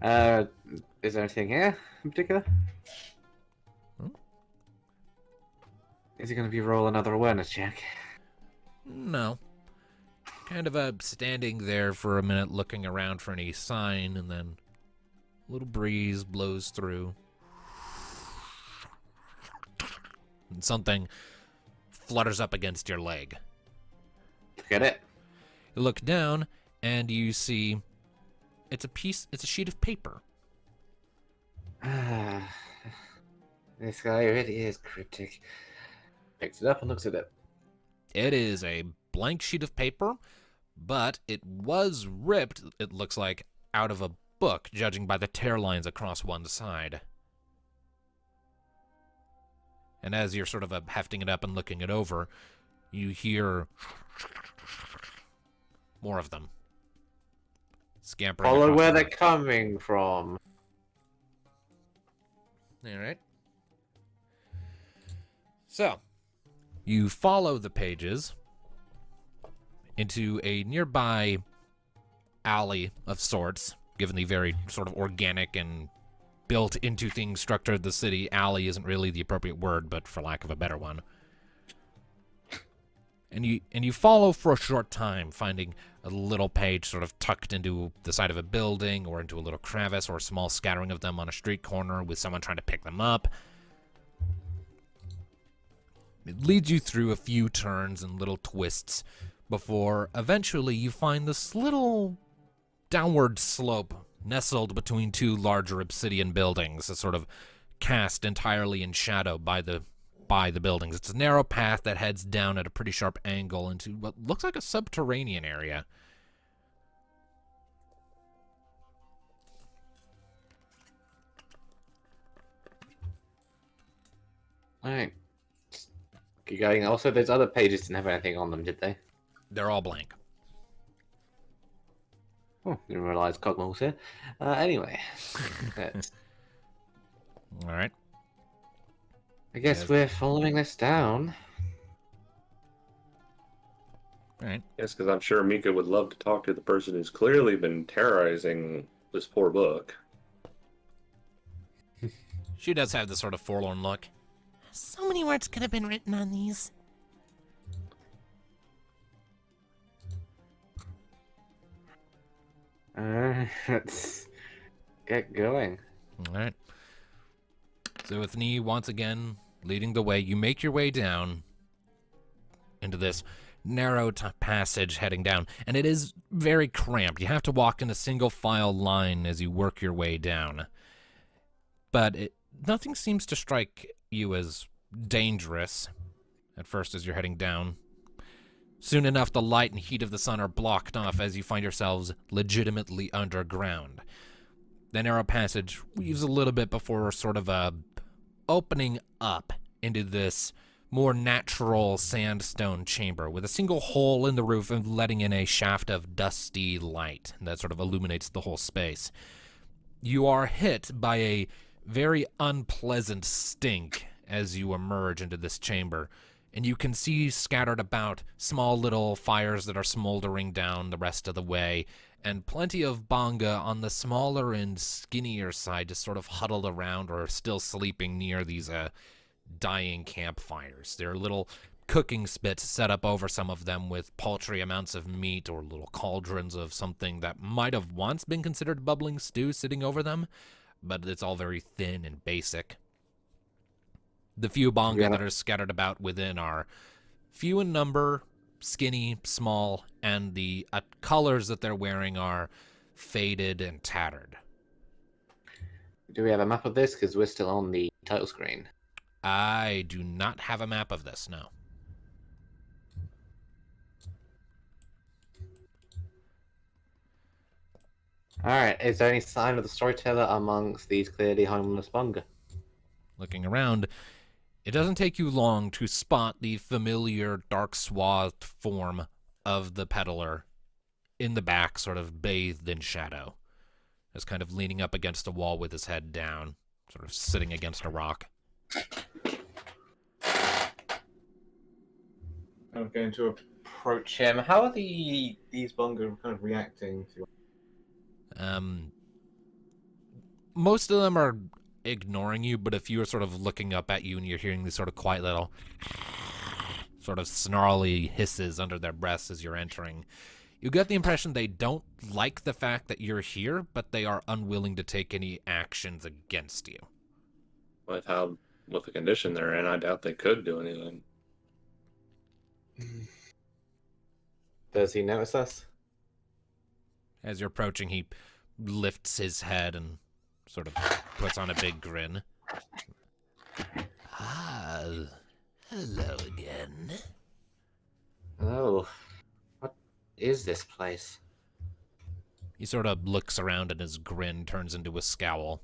Is there anything here in particular? Hmm? Is he going to be roll another awareness check? No. Kind of standing there for a minute looking around for any sign, and then a little breeze blows through. And something flutters up against your leg. Get it? You look down, and you see it's a sheet of paper. This guy really is cryptic. Picks it up and looks at it. It is a blank sheet of paper, but it was ripped, it looks like, out of a book, judging by the tear lines across one side. And as you're sort of hefting it up and looking it over, you hear more of them scampering. Follow across where the they're room. coming from. All right. So, you follow the pages into a nearby alley of sorts, given the very sort of organic and built into things structure of the city. Alley isn't really the appropriate word, but for lack of a better one. And you follow for a short time, finding a little page sort of tucked into the side of a building or into a little crevice, or a small scattering of them on a street corner with someone trying to pick them up. It leads you through a few turns and little twists before eventually you find this little downward slope nestled between two larger obsidian buildings, sort of cast entirely in shadow by the buildings. It's a narrow path that heads down at a pretty sharp angle into what looks like a subterranean area. Alright. Keep going. Also, those other pages didn't have anything on them, did they? They're all blank. Oh, didn't realize Cogmo was here. Anyway. Let's- All right. I guess Yes. we're following this down. All right. Yes, because I'm sure Mika would love to talk to the person who's clearly been terrorizing this poor book. She does have this sort of forlorn look. So many words could have been written on these. Let's get going. All right. So with Nee once again leading the way, you make your way down into this narrow passage heading down, and it is very cramped. You have to walk in a single file line as you work your way down. But nothing seems to strike you as dangerous at first as you're heading down. Soon enough, the light and heat of the sun are blocked off as you find yourselves legitimately underground. The narrow passage weaves a little bit before sort of opening up into this more natural sandstone chamber with a single hole in the roof and letting in a shaft of dusty light that sort of illuminates the whole space. You are hit by a very unpleasant stink as you emerge into this chamber, and you can see scattered about small little fires that are smoldering down the rest of the way, and plenty of Bonga on the smaller and skinnier side just sort of huddled around or still sleeping near these dying campfires. There are little cooking spits set up over some of them with paltry amounts of meat or little cauldrons of something that might have once been considered bubbling stew sitting over them, but it's all very thin and basic. The few Bonga that are scattered about within are few in number, skinny, small, and the colors that they're wearing are faded and tattered. Do we have a map of this? Because we're still on the title screen. I do not have a map of this, no. Alright, is there any sign of the storyteller amongst these clearly homeless bunga? Looking around, it doesn't take you long to spot the familiar dark swathed form of the peddler in the back, sort of bathed in shadow, just kind of leaning up against a wall with his head down, sort of sitting against a rock. I'm going to approach him. How are these bunga kind of reacting to? Most of them are ignoring you, but if you are sort of looking up at you and you're hearing these sort of quiet little sort of snarly hisses under their breaths as you're entering, you get the impression they don't like the fact that you're here, but they are unwilling to take any actions against you. With the condition they're in, I doubt they could do anything. Does he notice us? As you're approaching, he lifts his head and sort of puts on a big grin. Ah, hello again. Oh, what is this place? He sort of looks around and his grin turns into a scowl.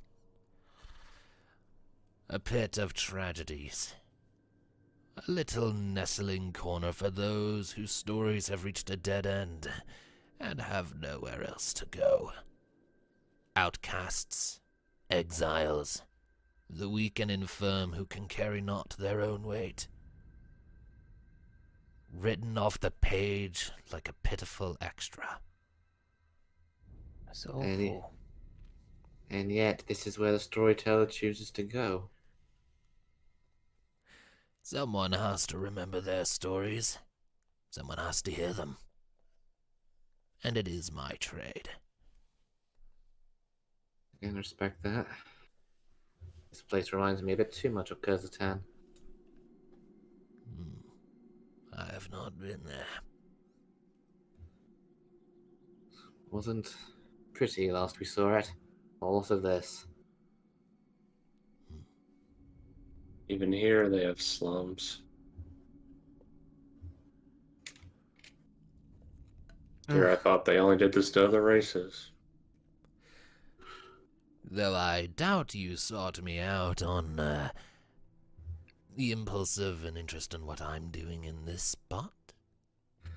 A pit of tragedies. A little nestling corner for those whose stories have reached a dead end and have nowhere else to go. Outcasts, exiles, the weak and infirm who can carry not their own weight. Written off the page like a pitiful extra. That's awful. And yet, this is where the storyteller chooses to go. Someone has to remember their stories. Someone has to hear them. And it is my trade. I can respect that. This place reminds me a bit too much of Kurzatan. I have not been there. Wasn't pretty last we saw it. Also this. Even here, they have slums. Here, I thought they only did this to other races. Though I doubt you sought me out on the impulse of an interest in what I'm doing in this spot.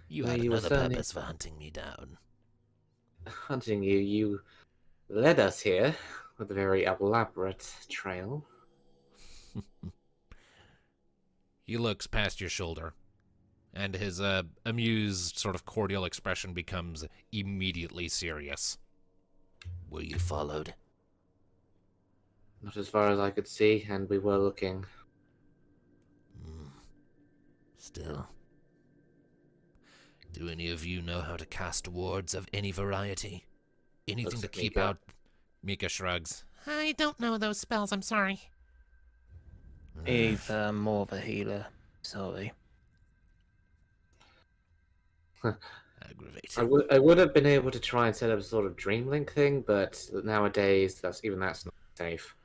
You Well, had you were another certainly- purpose for hunting me down. Hunting you, you led us here with a very elaborate trail. He looks past your shoulder, and his amused, sort of cordial expression becomes immediately serious. Were you followed? Not as far as I could see, and we were looking. Still. Do any of you know how to cast wards of any variety? Anything Looks to at keep Mika. out... Mika shrugs. I don't know those spells, I'm sorry. He's more of a healer. Sorry. Aggravating. I would have been able to try and set up a sort of dream link thing, but nowadays that's not safe.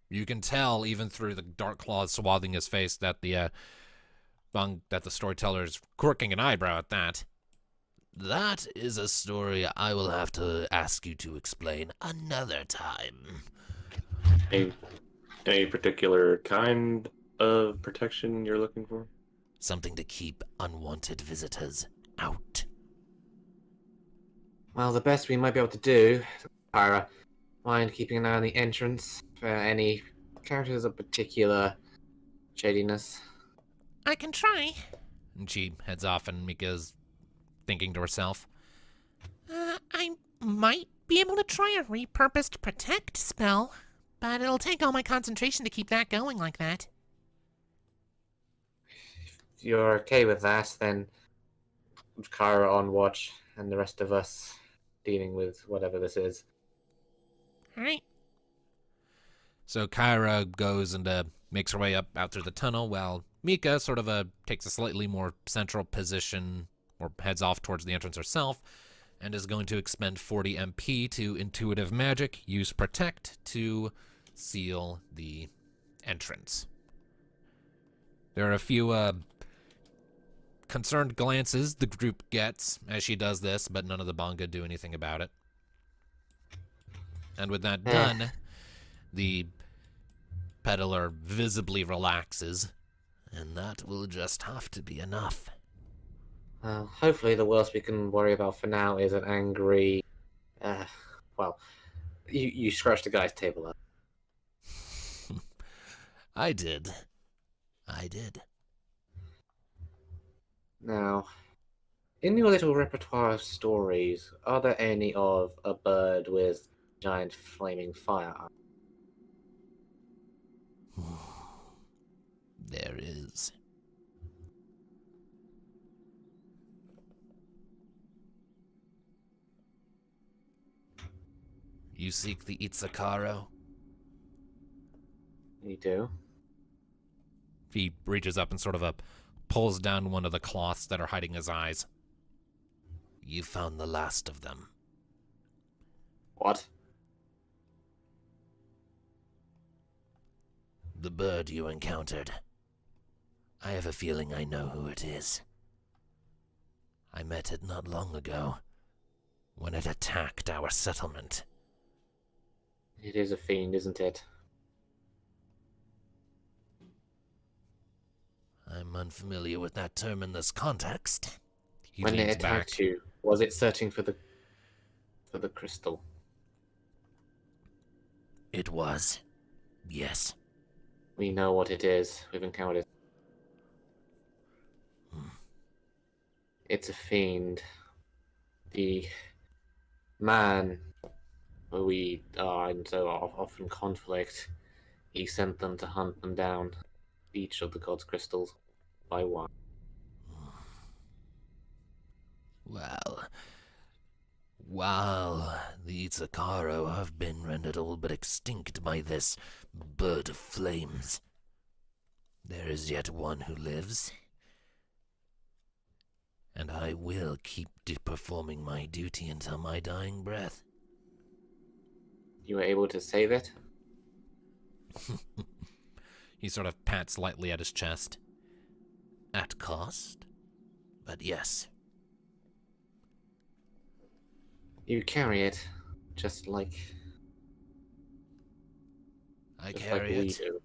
You can tell, even through the dark claws swathing his face, that the storyteller's quirking an eyebrow at that. That is a story I will have to ask you to explain another time. Any particular kind of protection you're looking for? Something to keep unwanted visitors out. Well, the best we might be able to do, Pyra, mind keeping an eye on the entrance for any characters of particular shadiness. I can try. And she heads off, and Mika's thinking to herself. I might be able to try a repurposed protect spell, but it'll take all my concentration to keep that going like that. If you're okay with that, then Kyra on watch, and the rest of us dealing with whatever this is. Alright. So Kyra goes and makes her way up out through the tunnel, while Mika sort of takes a slightly more central position, or heads off towards the entrance herself, and is going to expend 40 MP to Intuitive Magic, use Protect to seal the entrance. There are a few concerned glances the group gets as she does this, but none of the Bonga do anything about it. And with that done, the peddler visibly relaxes, and that will just have to be enough. Hopefully the worst we can worry about for now is an angry... well, you scratched the guy's table up. I did. Now, in your little repertoire of stories, are there any of a bird with giant flaming fire? There is. You seek the Itsukaro? You do? He reaches up and sort of pulls down one of the cloths that are hiding his eyes. You found the last of them. What? The bird you encountered. I have a feeling I know who it is. I met it not long ago, when it attacked our settlement. It is a fiend, isn't it? I'm unfamiliar with that term in this context. He When it leans attacked back. you, was it searching for the crystal? It was. Yes. We know what it is. We've encountered it. It's a fiend. The man who we are in so often conflict, he sent them to hunt them down, each of the god's crystals, by one. Well, while the Itsukaro have been rendered all but extinct by this bird of flames, there is yet one who lives. And I will keep performing my duty until my dying breath. You were able to save it? He sort of pats lightly at his chest. At cost? But yes. You carry it, just like... I just carry like we it, do.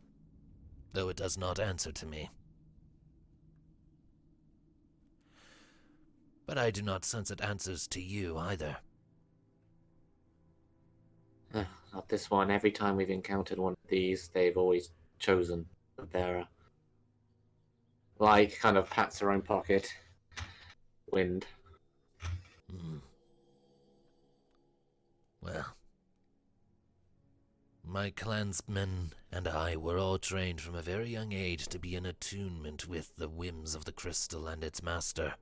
though it does not answer to me. But I do not sense it answers to you either. Not this one. Every time we've encountered one of these, they've always chosen the bearer. Like, kind of pats her own pocket. Wind. Well, my clansmen and I were all trained from a very young age to be in attunement with the whims of the crystal and its master.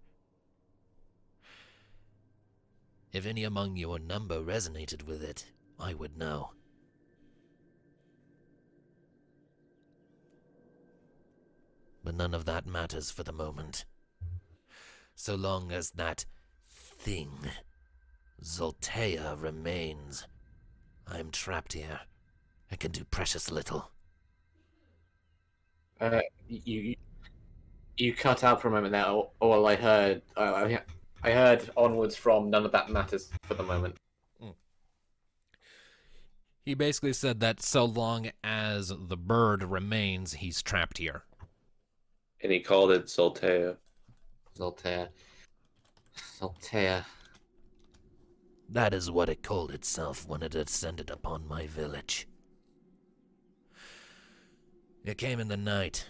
If any among your number resonated with it, I would know. But none of that matters for the moment. So long as that thing, Zoltea, remains, I am trapped here. I can do precious little. You cut out for a moment there. All I heard, I heard onwards from none of that matters for the moment. He basically said that so long as the bird remains, he's trapped here. And he called it Soltea. Zoltea. Zoltea. That is what it called itself when it descended upon my village. It came in the night,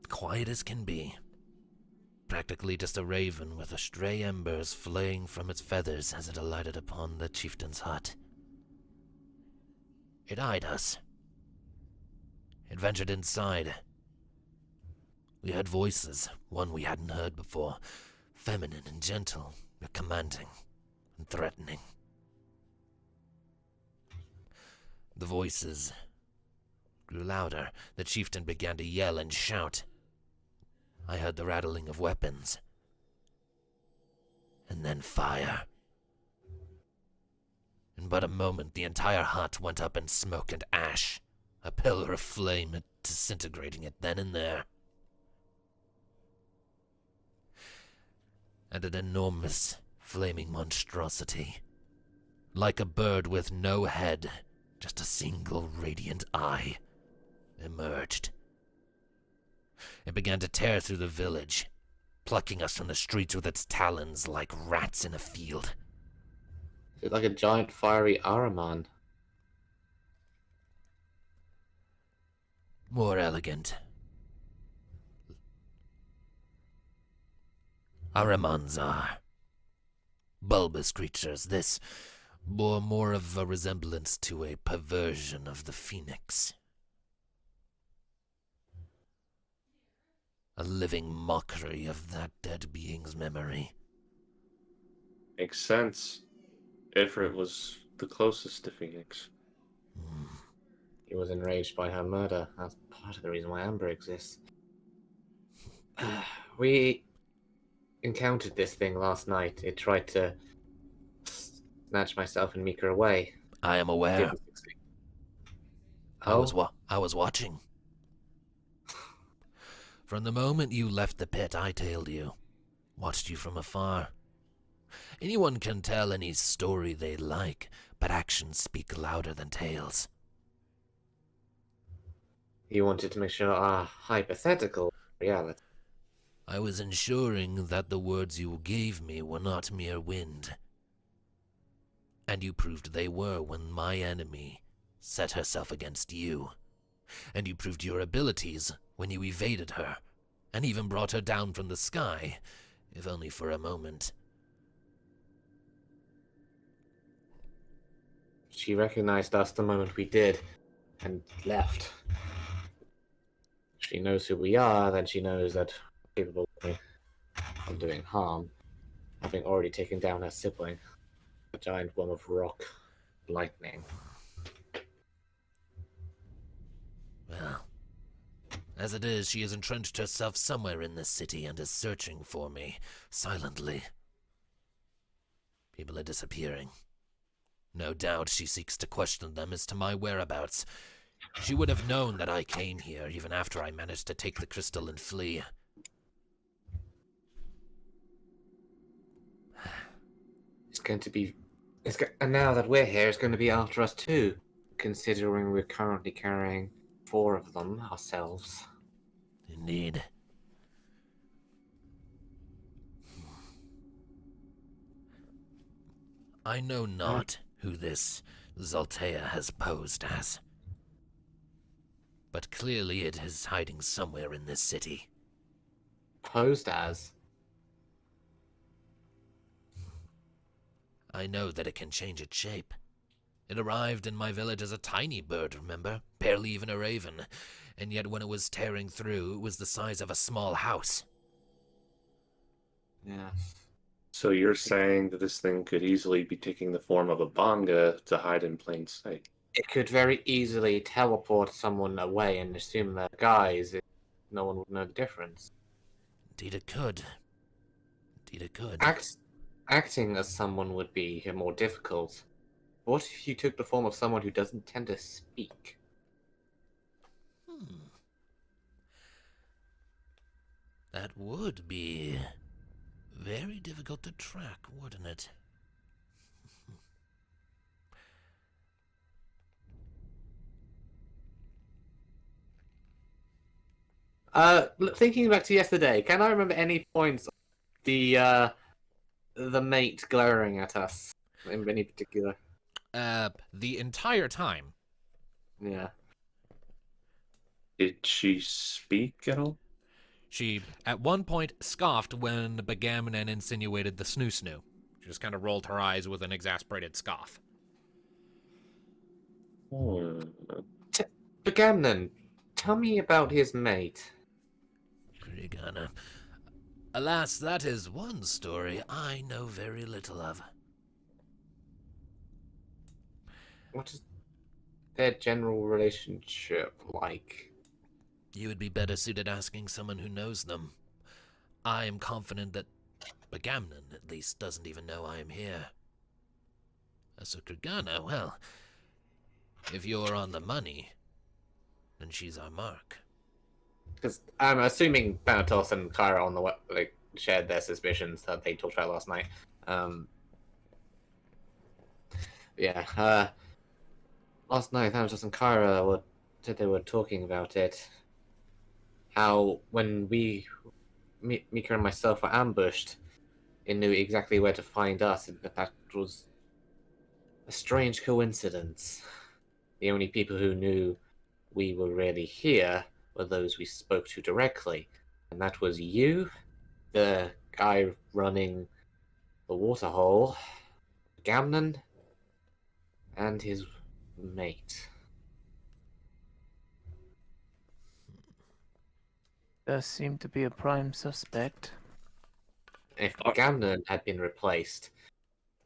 quiet as can be. Practically just a raven with a stray embers flaying from its feathers as it alighted upon the chieftain's hut. It eyed us. It ventured inside. We heard voices, one we hadn't heard before, feminine and gentle, but commanding and threatening. The voices grew louder. The chieftain began to yell and shout. I heard the rattling of weapons. And then fire. In but a moment, the entire hut went up in smoke and ash, a pillar of flame disintegrating it then and there. and an enormous, flaming monstrosity. Like a bird with no head, just a single radiant eye, emerged. It began to tear through the village, plucking us from the streets with its talons like rats in a field. Is it like a giant fiery Ahriman? More elegant. Ahrimans are bulbous creatures. This bore more of a resemblance to a perversion of the phoenix. A living mockery of that dead being's memory. Makes sense. Ifrit was the closest to Phoenix. He was enraged by her murder. That's part of the reason why Amber exists. We encountered this thing last night. It tried to snatch myself and Mika away. I am aware. Didn't succeed. I was watching. From the moment you left the pit, I tailed you. Watched you from afar. Anyone can tell any story they like, but actions speak louder than tales. You wanted to make sure our hypothetical reality. I was ensuring that the words you gave me were not mere wind. And you proved they were when my enemy set herself against you. And you proved your abilities when you evaded her, and even brought her down from the sky, if only for a moment. She recognized us the moment we did, and left. She knows who we are, then she knows that we're capable of doing harm, having already taken down her sibling, a giant worm of rock, lightning. Well, as it is, she has entrenched herself somewhere in this city and is searching for me, silently. People are disappearing. No doubt she seeks to question them as to my whereabouts. She would have known that I came here even after I managed to take the crystal and flee. And now that we're here, it's going to be after us too, considering we're currently carrying 4 of them ourselves. Indeed. I know not who this Zaltea has posed as, but clearly it is hiding somewhere in this city. Posed as? I know that it can change its shape. It arrived in my village as a tiny bird, remember? Barely even a raven. And yet when it was tearing through, it was the size of a small house. Yes. So you're saying that this thing could easily be taking the form of a banga to hide in plain sight? It could very easily teleport someone away and assume they're guys. No one would know the difference. Indeed it could. Indeed it could. Acting as someone would be more difficult. What if you took the form of someone who doesn't tend to speak? That would be very difficult to track, wouldn't it? Thinking back to yesterday, can I remember any points of the mate glaring at us in any particular? The entire time. Yeah. Did she speak at all? She, at one point, scoffed when Bagamnan insinuated the snoo-snoo. She just kind of rolled her eyes with an exasperated scoff. Bagamnan, tell me about his mate. Krigana. Alas, that is one story I know very little of. What is their general relationship like? You would be better suited asking someone who knows them. I am confident that Bagamnan, at least, doesn't even know I am here. As for Krigana, well, if you're on the money, then she's our mark. Because I'm assuming Thanatos and Kyra on the shared their suspicions that they talked about last night. Yeah. Last night, Thanatos and Kyra said they were talking about it. How when Mika and myself were ambushed, it knew exactly where to find us, and that was a strange coincidence. The only people who knew we were really here were those we spoke to directly, and that was you, the guy running the waterhole, Gamnon, and his mate. There seemed to be a prime suspect. If Gamnon had been replaced,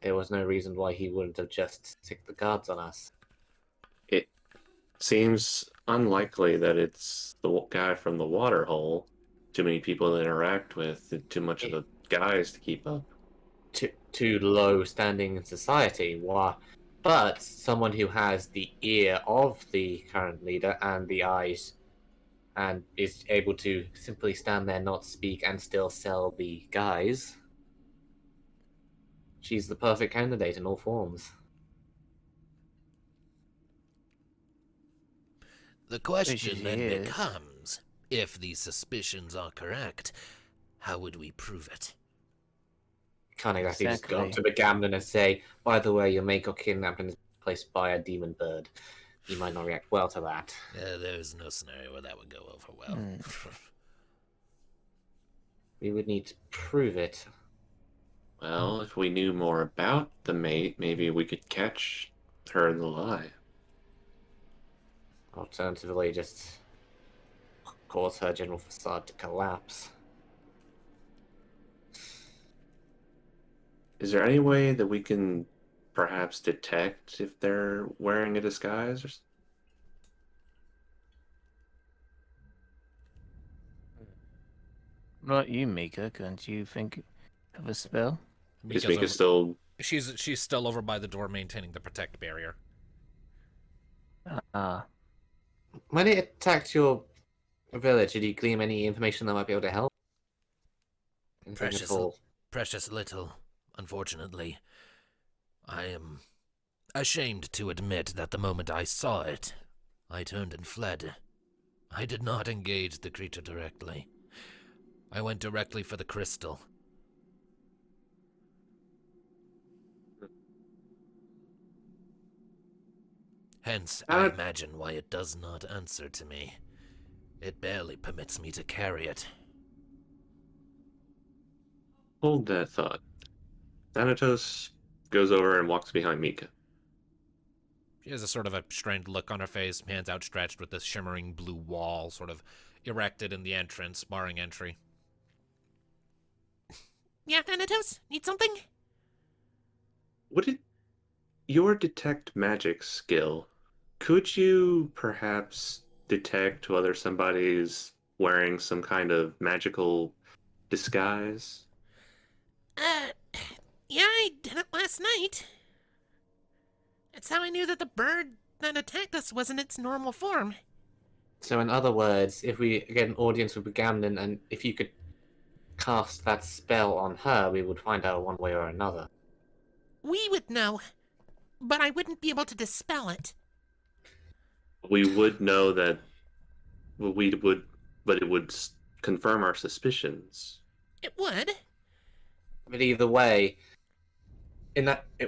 there was no reason why he wouldn't have just sicked the guards on us. It seems unlikely that it's the guy from the water hole. Too many people to interact with, and too much of a guys to keep up. Too low standing in society. Why? But someone who has the ear of the current leader and the eyes, and is able to simply stand there, not speak, and still sell the guys. She's the perfect candidate in all forms. The Which question he then is. becomes, if these suspicions are correct, how would we prove it? Can't exactly just go up to Exactly. the Gamnon and say, by the way, your mate got kidnapped and is replaced by a demon bird. He might not react well to that. There's no scenario where that would go over well. We would need to prove it. Well, if we knew more about the mate, maybe we could catch her in the lie. Alternatively, just cause her general facade to collapse. Is there any way that we can perhaps detect if they're wearing a disguise? Not you, Mika. Can't you think of a spell? Is Mika's Mika over, still... she's still over by the door maintaining the protect barrier. Ah, When it attacked your village, did you glean any information that might be able to help? Anything at all? Precious little, unfortunately. I am ashamed to admit that the moment I saw it, I turned and fled. I did not engage the creature directly. I went directly for the crystal. Hence, I imagine why it does not answer to me. It barely permits me to carry it. Hold that thought. Thanatos goes over and walks behind Mika. She has a sort of a strained look on her face, hands outstretched with this shimmering blue wall sort of erected in the entrance, barring entry. Yeah, Thanatos? Need something? Would it... Your detect magic skill, could you perhaps detect whether somebody's wearing some kind of magical disguise? Uh, yeah, I did it last night. That's how I knew that the bird that attacked us wasn't its normal form. So, in other words, if we get an audience with Gamnon, and if you could cast that spell on her, we would find out one way or another. We would know, but I wouldn't be able to dispel it. We would know that we would, but it would confirm our suspicions. It would. But either way,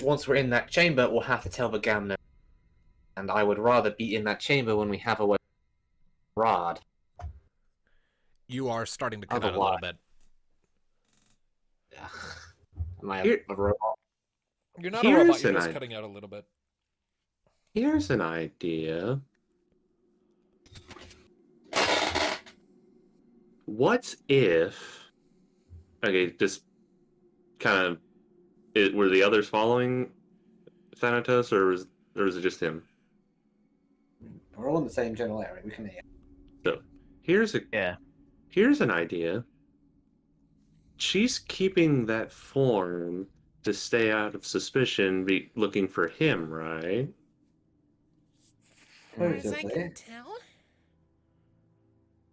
once we're in that chamber, we'll have to tell the Gamnon. And I would rather be in that chamber when we have a way rod. You are starting to cut out a little bit. Am I a robot? You're not a robot, you're just cutting out a little bit. Here's an idea. What if... Okay, just kind of... were the others following Thanatos, or was it just him? We're all in the same general area. We can hear. So, here's an idea. She's keeping that form to stay out of suspicion, be looking for him, right? As far as I can tell.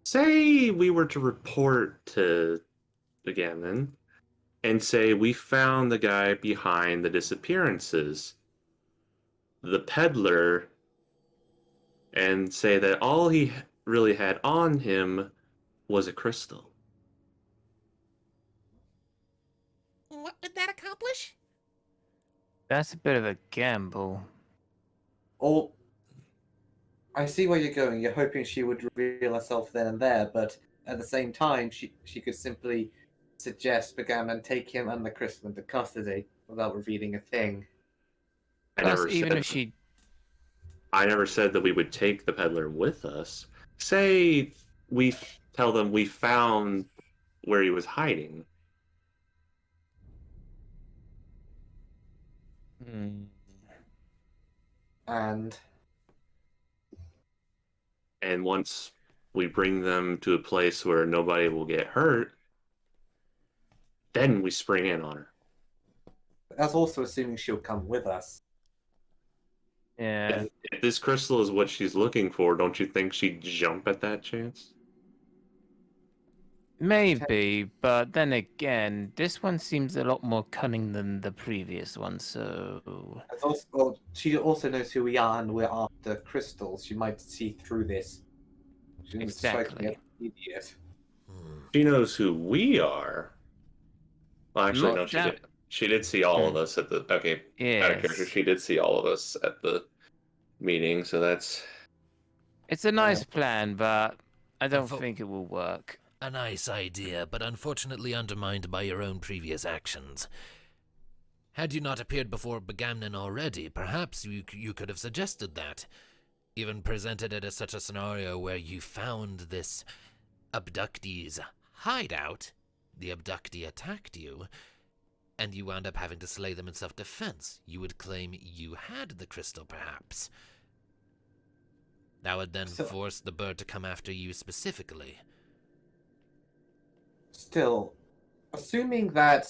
Say we were to report to Bagamnon and say, we found the guy behind the disappearances, the peddler, and say that all he really had on him was a crystal. What would that accomplish? That's a bit of a gamble. Or I see where you're going. You're hoping she would reveal herself then and there, but at the same time, she could simply suggest Bagamon take him and the crystal into custody without revealing a thing. Plus, even if she... I never said that we would take the peddler with us. Say we tell them we found where he was hiding. Hmm. And Once we bring them to a place where nobody will get hurt, then we spring in on her. that's also assuming she'll come with us. Yeah. If this crystal is what she's looking for, don't you think she'd jump at that chance? Maybe, but then again, this one seems a lot more cunning than the previous one, so... It's also, well, she also knows who we are and we're after crystals. She might see through this. She doesn't strike me as Exactly. an idiot. She knows who we are. Well, actually, Not no, she that- did. She did see all of us at the. Okay, out of character, Yes. she did see all of us at the meeting, so that's. It's a nice plan, but I don't Info- think it will work. A nice idea, but unfortunately undermined by your own previous actions. Had you not appeared before Bagamnon already, perhaps you could have suggested that. Even presented it as such a scenario where you found this abductee's hideout, the abductee attacked you, and you wound up having to slay them in self-defense. You would claim you had the crystal, perhaps. That would then force the bird to come after you specifically. Still, assuming that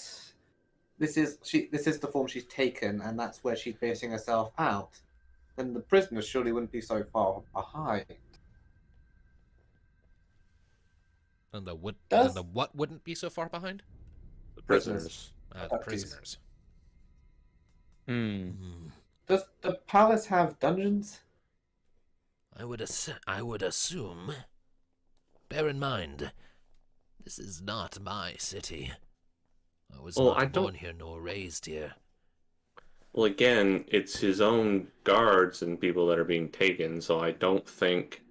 this is the form she's taken and that's where she's basing herself out, then the prisoner surely wouldn't be so far behind. And the Does- what wouldn't be so far behind? The Prisoners. prisoners. The Abductees. prisoners. Hmm. Does the palace have dungeons? I would assume. Bear in mind, this is not my city. I was Well, not I don't- born here nor raised here. Well, again, it's his own guards and people that are being taken, so I don't think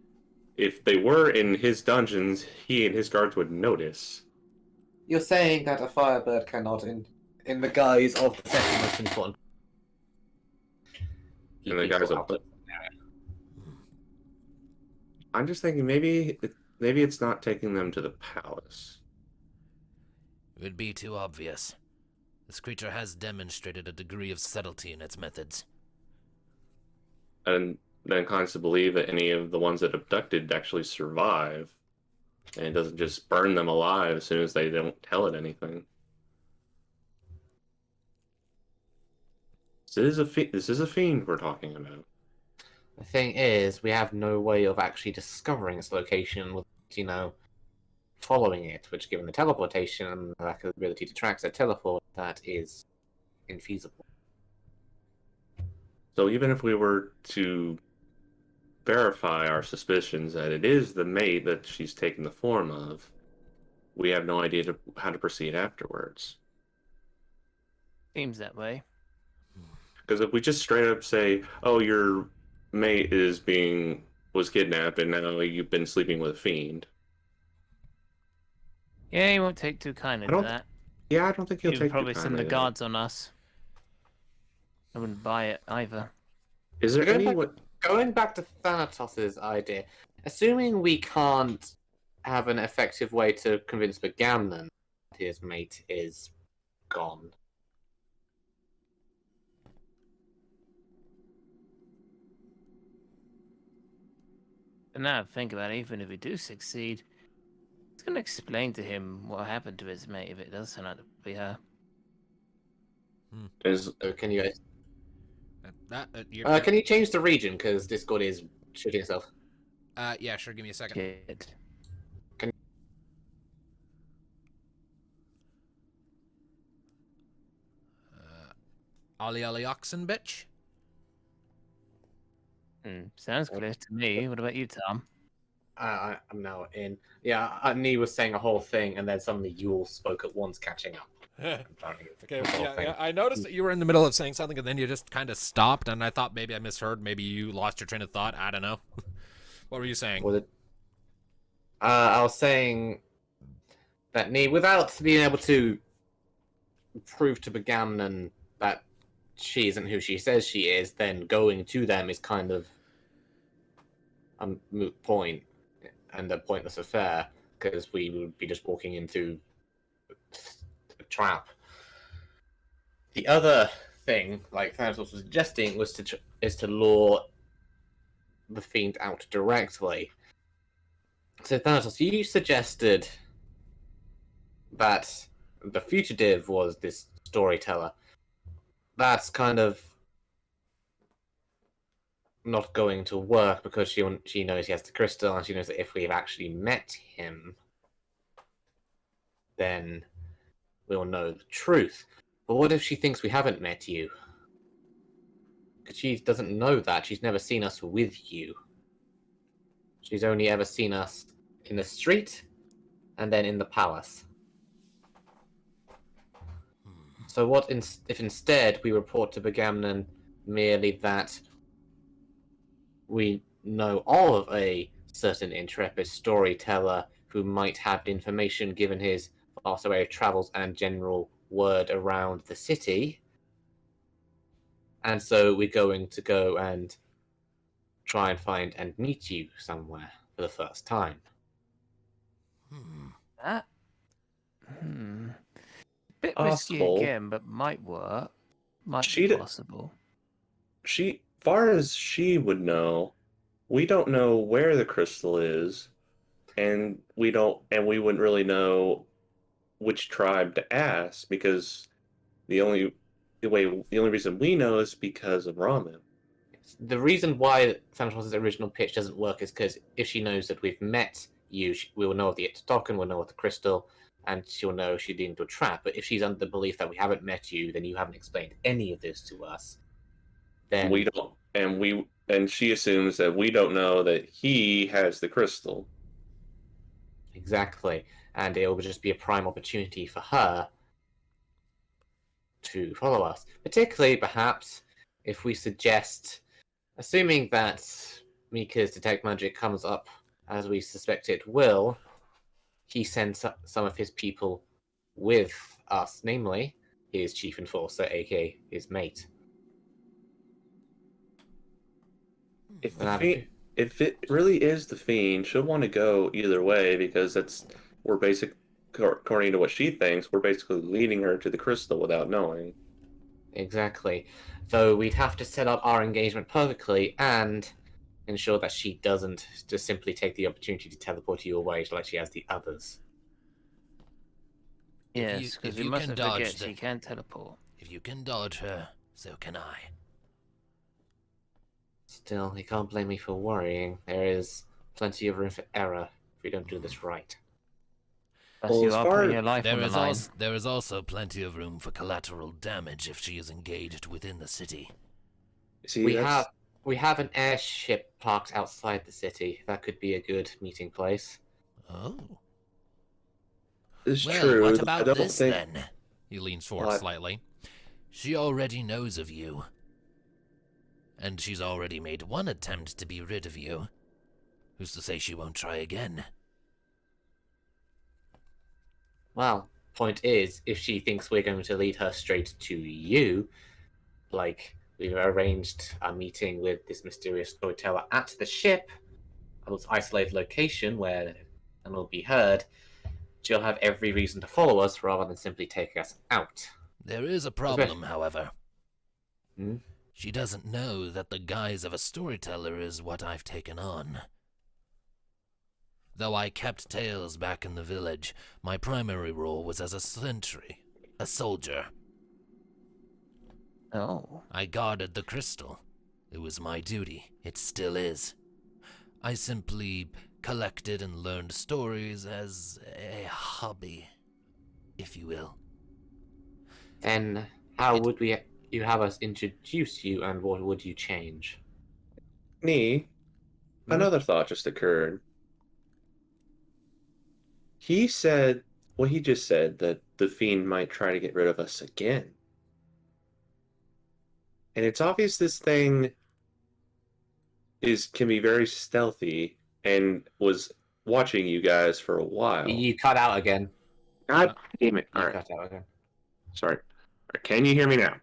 if they were in his dungeons, he and his guards would notice. You're saying that a firebird cannot, in the guise of the second most important. In the guise of. I'm just thinking maybe it's not taking them to the palace. It would be too obvious. This creature has demonstrated a degree of subtlety in its methods. And then inclines to believe that any of the ones that abducted actually survive, and it doesn't just burn them alive as soon as they don't tell it anything. This is a fiend we're talking about. The thing is, we have no way of actually discovering its location with, following it, which given the teleportation and the lack of ability to track that teleport, that is infeasible. So even if we were to verify our suspicions that it is the mate that she's taken the form of, we have no idea how to proceed afterwards. Seems that way. Because if we just straight up say, "Oh, your mate was kidnapped, and now you've been sleeping with a fiend," Yeah, he won't take too kindly I to don't- that. yeah, I don't think he'll He'd take probably too send the kindly to that. guards on us. I wouldn't buy it either. Is there Going any back- way? Going back to Thanatos' idea, assuming we can't have an effective way to convince Bagamnon that his mate is gone, And now I think about it, even if we do succeed, it's going to explain to him what happened to his mate if it does turn out to be her. so can you You're- can you change the region because Discord is shooting itself? yeah, sure. Give me a second. Shit. Ollie Ollie Oxen, bitch. Sounds clear to me. What about you, Tom? I'm now in. Yeah, Nee was saying a whole thing, and then suddenly you all spoke at once, catching up. Apparently, Okay, the whole yeah, thing. yeah. I noticed that you were in the middle of saying something, and then you just kind of stopped, and I thought maybe I misheard. Maybe you lost your train of thought. I don't know. What were you saying? Was it? I was saying that Nee, without being able to prove to Begamnon that she isn't who she says she is, then going to them is kind of a moot point and a pointless affair, because we would be just walking into a trap. The other thing, like Thanos was suggesting, is to lure the fiend out directly. So Thanatos, you suggested that the fugitive was this storyteller. That's kind of not going to work because she knows he has the crystal, and she knows that if we've actually met him, then we'll know the truth. But what if she thinks we haven't met you? Because she doesn't know that. She's never seen us with you. She's only ever seen us in the street and then in the palace. So what if instead we report to Begamnon merely that we know of a certain intrepid storyteller who might have information given his vast array of travels and general word around the city, and so we're going to go and try and find and meet you somewhere for the first time. That? Hmm. Bit risky Possible. again, but might work. Might She be d- possible. She, far as she would know, we don't know where the crystal is, and we wouldn't really know which tribe to ask because the only reason we know is because of Ramen. The reason why Thanatos' original pitch doesn't work is because if she knows that we've met you, we will know of the token, we'll know of the crystal, and she'll know she's into a trap. But if she's under the belief that we haven't met you, then you haven't explained any of this to us, then We don't, and she assumes that we don't know that he has the crystal. exactly, and it will just be a prime opportunity for her to follow us. Particularly, perhaps, if we suggest, assuming that Mika's detect magic comes up as we suspect it will, he sends some of his people with us, namely his chief enforcer, aka his mate. If the And fiend, if it really is the fiend, she'll want to go either way because we're basic. According to what she thinks, we're basically leading her to the crystal without knowing. exactly. Though we'd have to set up our engagement perfectly and ensure that she doesn't just simply take the opportunity to teleport you away like she has the others. Yes, because if we you can mustn't dodge forget the- she can teleport. If you can dodge her, so can I. Still, you can't blame me for worrying. There is plenty of room for error if we don't do this right. Plus, Well, you as are far- putting your life on the line. There is also plenty of room for collateral damage if she is engaged within the city. See, We have an airship parked outside the city. That could be a good meeting place. Oh. it's Well, true. what I about don't this think. then? He leans forward What? slightly. She already knows of you. And she's already made one attempt to be rid of you. Who's to say she won't try again? Well, point is, if she thinks we're going to lead her straight to you, like we've arranged a meeting with this mysterious storyteller at the ship, an isolated location where and will be heard, she'll have every reason to follow us rather than simply take us out. There is a problem, however. Hmm? She doesn't know that the guise of a storyteller is what I've taken on. Though I kept tales back in the village, my primary role was as a sentry, a soldier. Oh. I guarded the crystal. It was my duty. It still is. I simply collected and learned stories as a hobby, if you will. Then how would we you have us introduce you, and what would you change? Me, another thought just occurred. He said, well, he just said that the fiend might try to get rid of us again. And it's obvious this thing can be very stealthy and was watching you guys for a while. You cut out again. God damn it. You All right. cut out again. Sorry. Can you hear me now?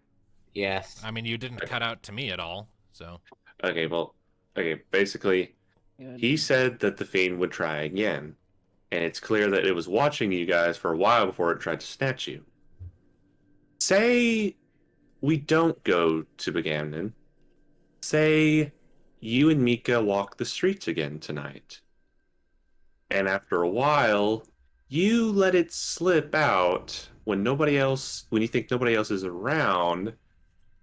Yes. I mean, you didn't cut out to me at all, so. Okay, well, basically, he said that the fiend would try again. And it's clear that it was watching you guys for a while before it tried to snatch you. Say we don't go to Begamnon. Say you and Mika walk the streets again tonight. And after a while, you let it slip out when you think nobody else is around,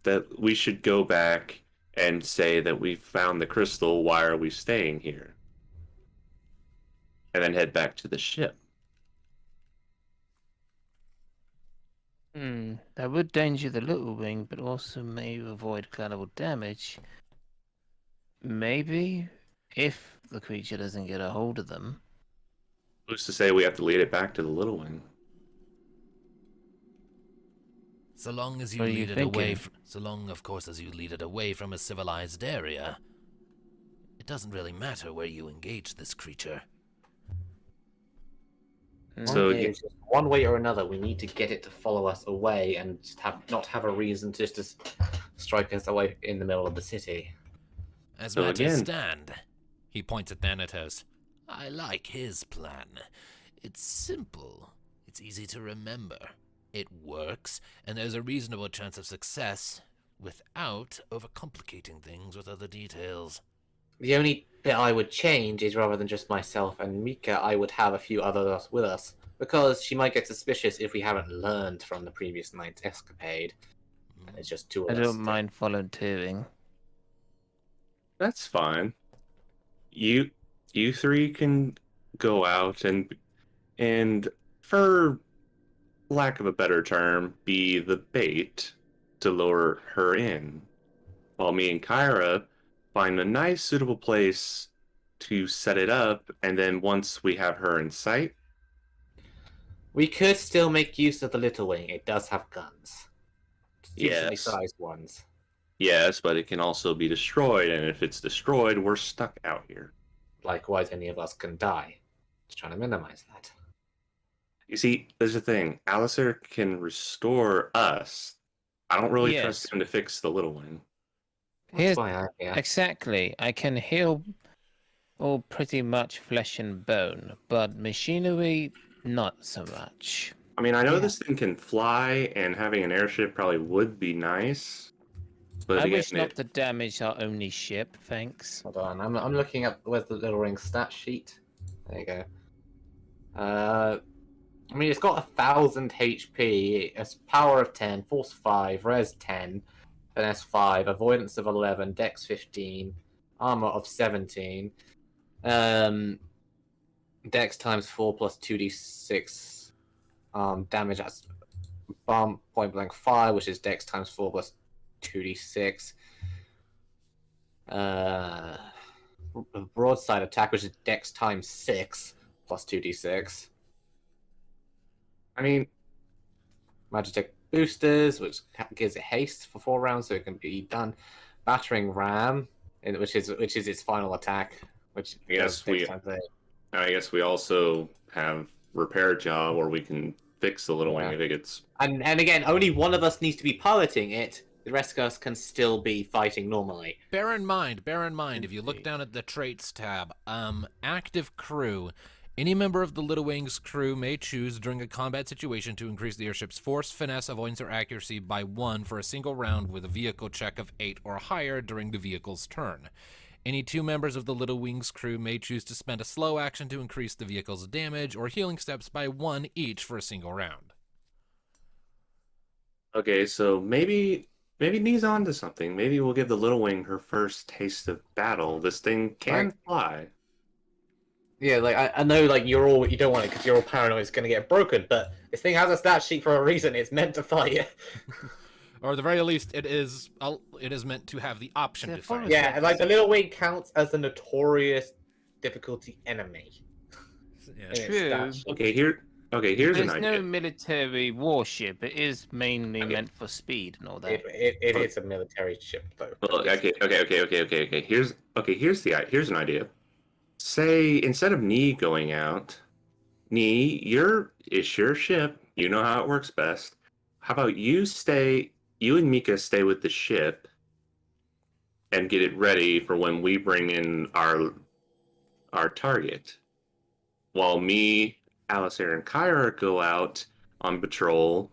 that we should go back and say that we found the crystal, why are we staying here? And then head back to the ship. That would danger the little wing, but also may avoid collateral damage. Maybe, if the creature doesn't get a hold of them. Who's to say we have to lead it back to the little wing? So long as you What are you lead it away, thinking? so long, of course, as you lead it away from a civilized area, it doesn't really matter where you engage this creature. So, One way or another, we need to get it to follow us away and just not have a reason to strike us away in the middle of the city. As So matters again- stand, he points at Thanatos. I like his plan. It's simple. It's easy to remember. It works, and there's a reasonable chance of success without overcomplicating things with other details. The only bit I would change is rather than just myself and Mika, I would have a few others with us, because she might get suspicious if we haven't learned from the previous night's escapade. And it's just two I of us. don't mind volunteering. That's fine. You three can go out and for lack of a better term, be the bait to lure her in. While me and Kyra find a nice suitable place to set it up, and then once we have her in sight, We could still make use of the little wing. It does have guns. Decently Yes. sized ones. yes, but it can also be destroyed, and if it's destroyed, we're stuck out here. Likewise, any of us can die. Just trying to minimize that. You see, there's a thing. Alistair can restore us. I don't really Yes. trust him to fix the little one. Here's That's why exactly. I can heal all pretty much flesh and bone, but machinery, not so much. I mean, I know Yeah. this thing can fly, and having an airship probably would be nice. But I again, wish not to damage our only ship, thanks. Hold on, I'm looking at where's the little ring stat sheet. There you go. I mean, it's got 1,000 HP, a power of 10, force 5, res 10, finesse 5, avoidance of 11, dex 15, armor of 17, dex times 4 plus 2d6, damage at bomb point blank 5, which is dex times 4 plus 2d6. Broadside attack, which is dex times 6 plus 2d6. I mean, Magitek boosters, which gives it haste for 4 rounds, so it can be done. Battering ram, which is its final attack, which Yes, does 6 times 8. I guess we also have repair job, where we can fix the little wing if it gets. And again, only one of us needs to be piloting it. The rest of us can still be fighting normally. Bear in mind, if you look down at the traits tab, active crew. Any member of the Little Wing's crew may choose during a combat situation to increase the airship's force, finesse, avoidance, or accuracy by 1 for a single round with a vehicle check of 8 or higher during the vehicle's turn. Any 2 members of the Little Wing's crew may choose to spend a slow action to increase the vehicle's damage or healing steps by 1 each for a single round. Okay, so maybe Nee's on to something. Maybe we'll give the little wing her first taste of battle. This thing can fly. Yeah, like I know, like you don't want it because you're all paranoid it's going to get broken, but this thing has a stat sheet for a reason. It's meant to fight. Or at the very least, it is meant to have the option So to for fire. us- Yeah, and like the little wing counts as a notorious difficulty enemy. Yeah. in its stat True. sheet. Here's an There's idea. no military warship. It is mainly Okay. meant for speed and all that. It is a military ship, though. Well, okay. Here's an idea. Say instead of Nee going out, Nee, it's your ship. You know how it works best. How about you and Mika stay with the ship and get it ready for when we bring in our target. While me, Alistair, and Kyra go out on patrol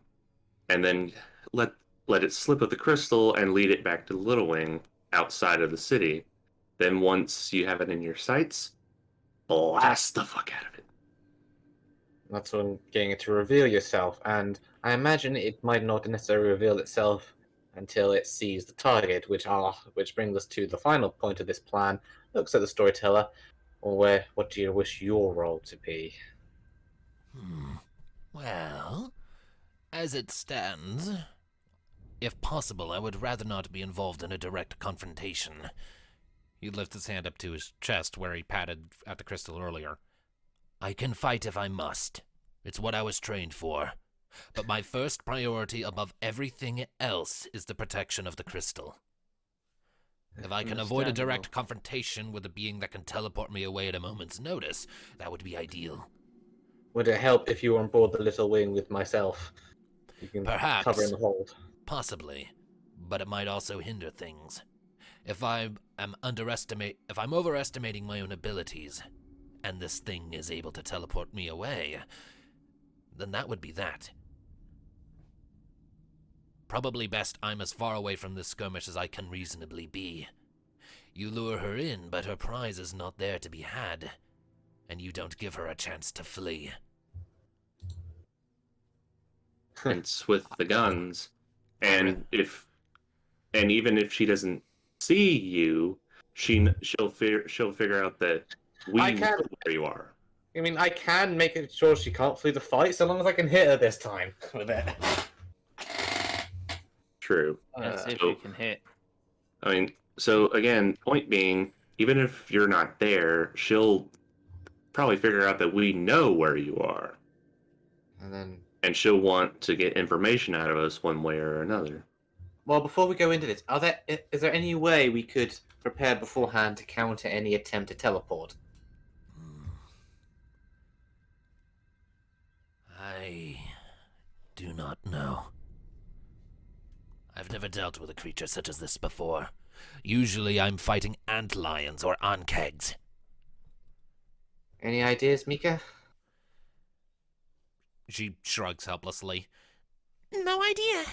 and then let let it slip with the crystal and lead it back to the Little Wing outside of the city. Then once you have it in your sights, blast the fuck out of it. That's when getting it to reveal yourself, and I imagine it might not necessarily reveal itself until it sees the target, which brings us to the final point of this plan. Looks at the storyteller, or what do you wish your role to be? Well, as it stands, if possible, I would rather not be involved in a direct confrontation. He lifts his hand up to his chest where he patted at the crystal earlier. I can fight if I must. It's what I was trained for. But my first priority above everything else is the protection of the crystal. If I can avoid a direct confrontation with a being that can teleport me away at a moment's notice, that would be ideal. Would it help if you were on board the Little Wing with myself? You can Perhaps. cover in the hold. Possibly, but it might also hinder things. If I'm overestimating my own abilities, and this thing is able to teleport me away, then that would be that. Probably best I'm as far away from this skirmish as I can reasonably be. You lure her in, but her prize is not there to be had, and you don't give her a chance to flee. It's with the guns. And even if she doesn't see you, she'll figure out that we know where you are. I mean, I can make it sure she can't flee the fight, so long as I can hit her this time with it. True. That's if so- you can hit. I mean, so again, point being, even if you're not there, she'll probably figure out that we know where you are, And then, and she'll want to get information out of us one way or another. well, before we go into this, is there any way we could prepare beforehand to counter any attempt to teleport? I do not know. I've never dealt with a creature such as this before. Usually I'm fighting antlions or ankegs. Any ideas, Mika? She shrugs helplessly. No idea.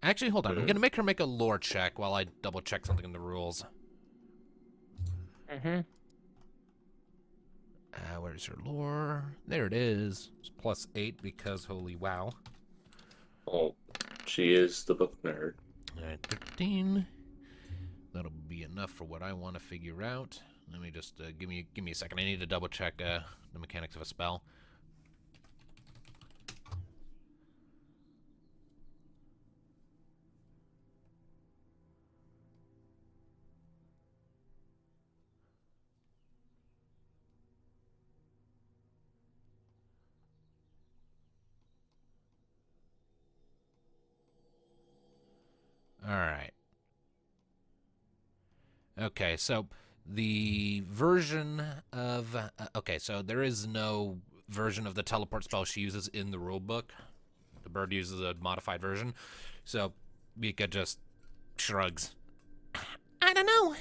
Actually, hold on. I'm going to make her make a lore check while I double check something in the rules. Mm-hmm. Where's her lore? There it is. It's +8 because holy wow. Oh, she is the book nerd. Alright, 13. That'll be enough for what I want to figure out. Let me just give me a second. I need to double check the mechanics of a spell. Alright. Okay, so the version of... okay, so there is no version of the teleport spell she uses in the rulebook. The bird uses a modified version. So Mika just shrugs. I don't know.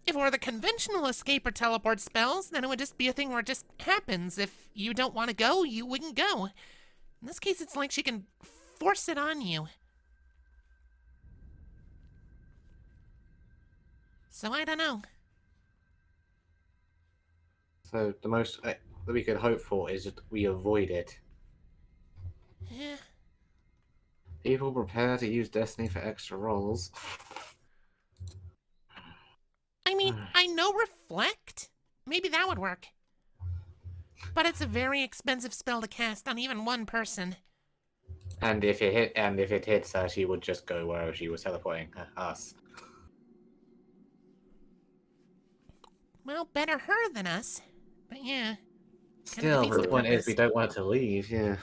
If it were the conventional escape or teleport spells, then it would just be a thing where it just happens. If you don't want to go, you wouldn't go. In this case, it's like she can force it on you. So I don't know. So the most that we could hope for is that we avoid it. Yeah. People prepare to use Destiny for extra rolls. I mean, I know Reflect. Maybe that would work. But it's a very expensive spell to cast on even one person. And if it hits her, she would just go where she was teleporting us. Well, better her than us. But yeah. Still, defeats the the point is purpose. we don't want her to leave. Yeah.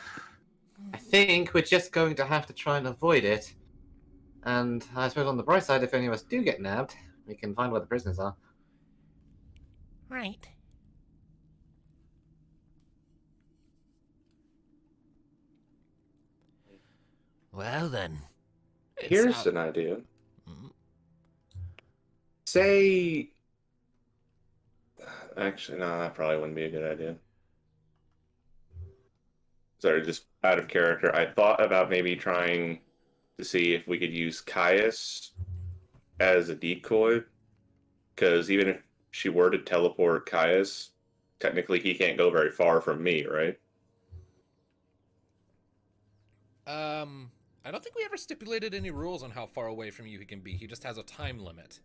I think we're just going to have to try and avoid it. And I suppose on the bright side, if any of us do get nabbed, we can find where the prisoners are. Right. Well then. Here's an idea. Mm, Say, actually, no, that probably wouldn't be a good idea. Sorry, just out of character. I thought about maybe trying to see if we could use Caius as a decoy, because even if she were to teleport Caius, technically he can't go very far from me, right? I don't think we ever stipulated any rules on how far away from you he can be. He just has a time limit.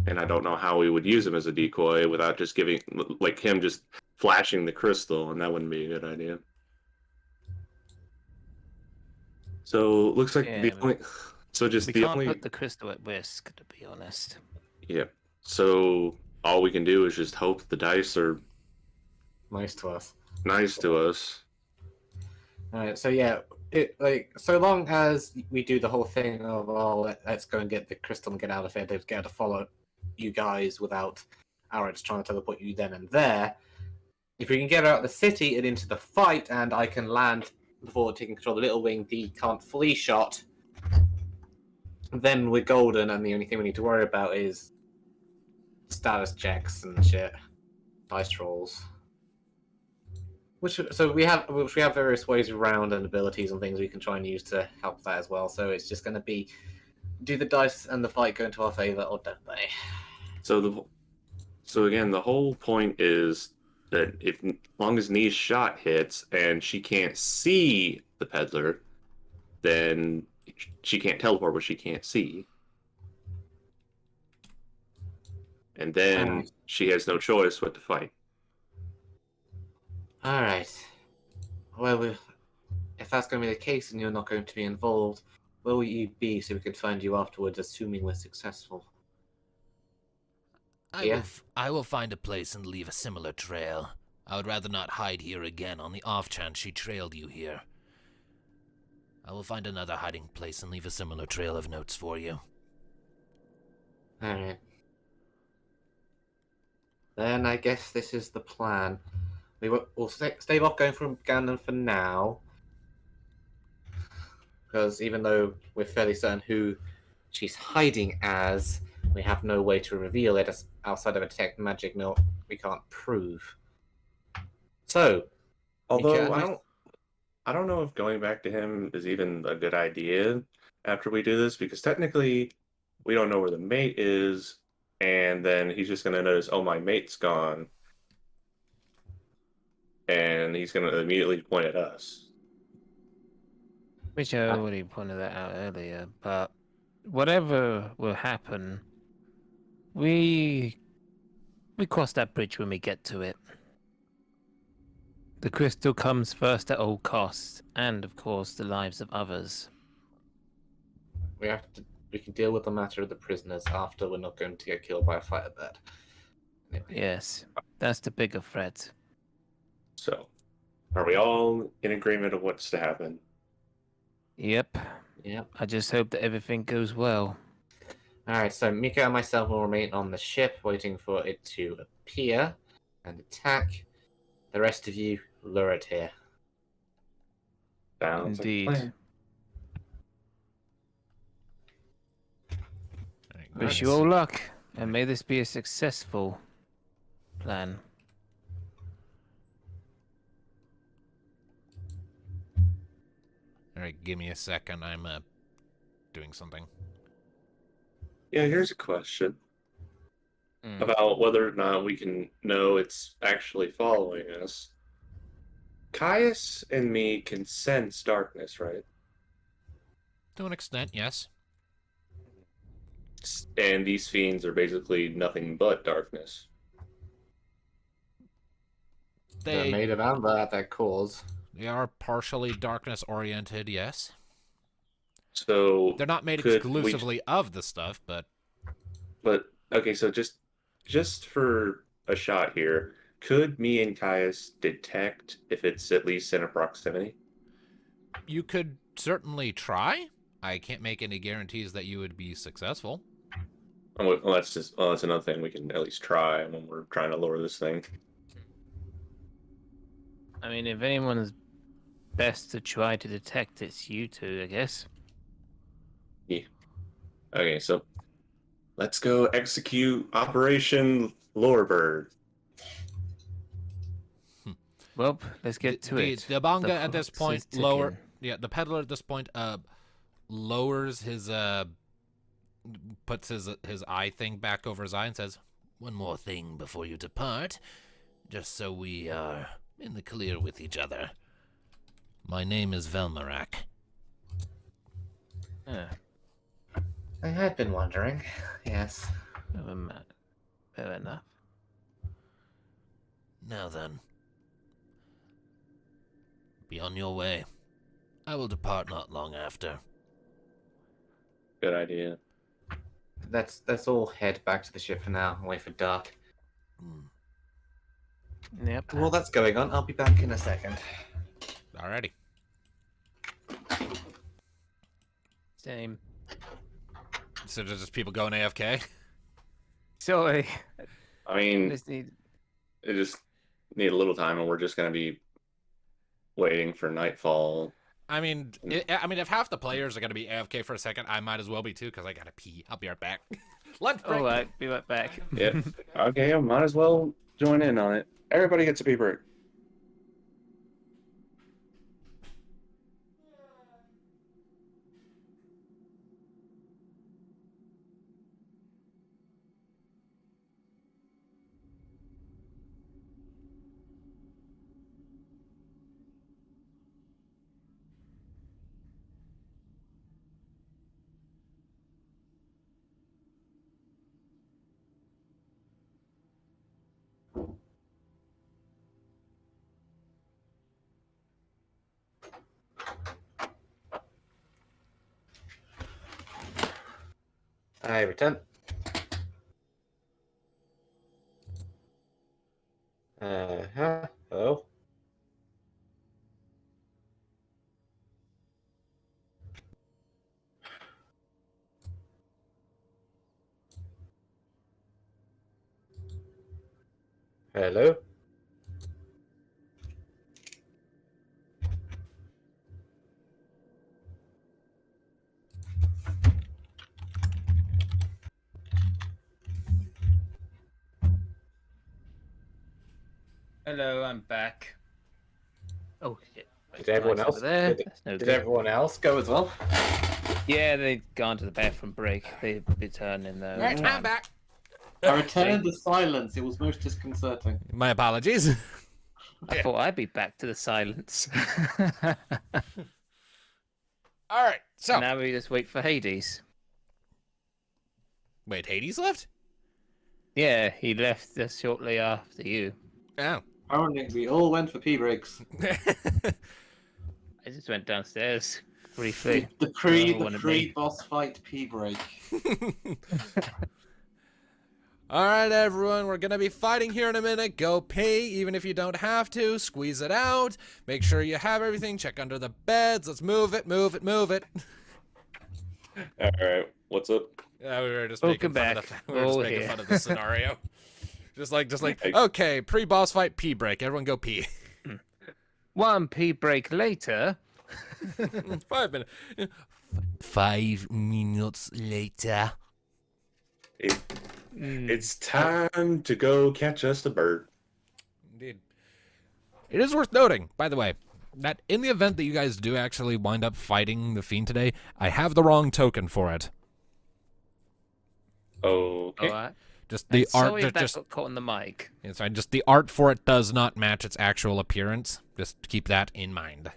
And I don't know how we would use him as a decoy without just giving, like him just flashing the crystal, and that wouldn't be a good idea. So looks like the Yeah, only, so just we the can't only, put the crystal at risk, to be honest. yeah. So all we can do is just hope the dice are Nice to us. nice to us. Alright, so yeah, so long as we do the whole thing of let's go and get the crystal and get out of here, to get to follow you guys without Aaron's trying to teleport you then and there. If we can get out of the city and into the fight, and I can land before taking control of the little wing, the can't flee shot, then we're golden, and the only thing we need to worry about is status checks and shit, dice rolls. Which we have various ways around and abilities and things we can try and use to help that as well. So it's just going to be, do the dice and the fight go into our favor or don't they? So again, the whole point is that if long as Nee's shot hits and she can't see the peddler, then she can't teleport what she can't see. And then she has no choice but to fight. All right. Well, if that's going to be the case and you're not going to be involved, where will you be so we can find you afterwards, assuming we're successful? I will find a place and leave a similar trail. I would rather not hide here again on the off chance she trailed you here. I will find another hiding place and leave a similar trail of notes for you. Alright. Then I guess this is the plan. We'll stave off going from Ganon for now. Because even though we're fairly certain who she's hiding as, we have no way to reveal it outside of a detect magic note we can't prove. So, Although Mika, I don't know if going back to him is even a good idea after we do this, because technically we don't know where the mate is, and then he's just gonna notice, oh, my mate's gone, and he's gonna immediately point at us. Which I already pointed that out earlier, but whatever will happen, we cross that bridge when we get to it. The crystal comes first at all costs, and of course the lives of others. we can deal with the matter of the prisoners after. We're not going to get killed by a fighter bird. Anyway. Yes, that's the bigger threat. So, are we all in agreement of what's to happen? Yep. Yep. I just hope that everything goes well. Alright, so Mika and myself will remain on the ship, waiting for it to appear and attack. The rest of you lure it here. Sounds Indeed. like a plan. Wish you all luck, and may this be a successful plan. Alright, give me a second. I'm doing something. Yeah, here's a question Mm. about whether or not we can know it's actually following us. Caius and me can sense darkness, right? To an extent, yes. And these fiends are basically nothing but darkness. They're made of amber at their cores. They are partially darkness oriented, yes. So They're not made could exclusively of the stuff, but But okay, so just for a shot here, could me and Caius detect if it's at least in a proximity? you could certainly try. I can't make any guarantees that you would be successful. Well, that's another thing we can at least try when we're trying to lower this thing. I mean, if anyone's best to try to detect, it's you two, I guess. Yeah. Okay, so let's go execute Operation Lorebird. Well, let's get to it. The Bonga at this clock point is lower. ticking. Yeah, the peddler at this point lowers his puts his eye thing back over his eye and says, "One more thing before you depart, just so we are in the clear with each other. My name is Velmarak." Ah, I had been wondering. Yes. fair enough. Now then, be on your way. I will depart not long after. Good idea. Let's all head back to the ship for now and wait for dark. Yep. While that's going on, I'll be back in a second. Alrighty. Same. So there's just people going AFK? Sorry. I mean, Just need... it just need a little time, and we're just gonna be waiting for nightfall. I mean, if half the players are going to be AFK for a second, I might as well be too, because I got to pee. I'll be right back. Lunch break. All right, be right back. Yep. Okay, I might as well join in on it. Everybody gets a pee break. I return. Hello? Hello? Hello, I'm back. Oh shit. Did everyone Nice else? over there. Did, That's no did good. everyone else go as well? Yeah, they'd gone to the bathroom break. They'd return in the Right, I'm back. I returned the silence. It was most disconcerting. My apologies. I thought I'd be back to the silence. All right, so. Now we just wait for Hades. Wait, Hades left? Yeah, he left just shortly after you. Oh. Apparently, we all went for pee breaks. I just went downstairs briefly. The pre-boss fight pee break. All right, everyone, we're going to be fighting here in a minute. Go pee, even if you don't have to. Squeeze it out. Make sure you have everything. Check under the beds. Let's move it, move it, move it. All right, what's up? Yeah, we were just Welcome making fun back. of the, we were just We're making here. fun of the scenario. just like, Hey. okay, pre-boss fight pee break. Everyone go pee. 1 pee break later. 5 minutes. 5 minutes later. It's time to go catch us a bird. Indeed. It is worth noting, by the way, that in the event that you guys do actually wind up fighting the Fiend today, I have the wrong token for it. Okay. All right. Just the art, Sorry if that just got caught on the mic. it's fine. Just the art for it does not match its actual appearance. Just keep that in mind.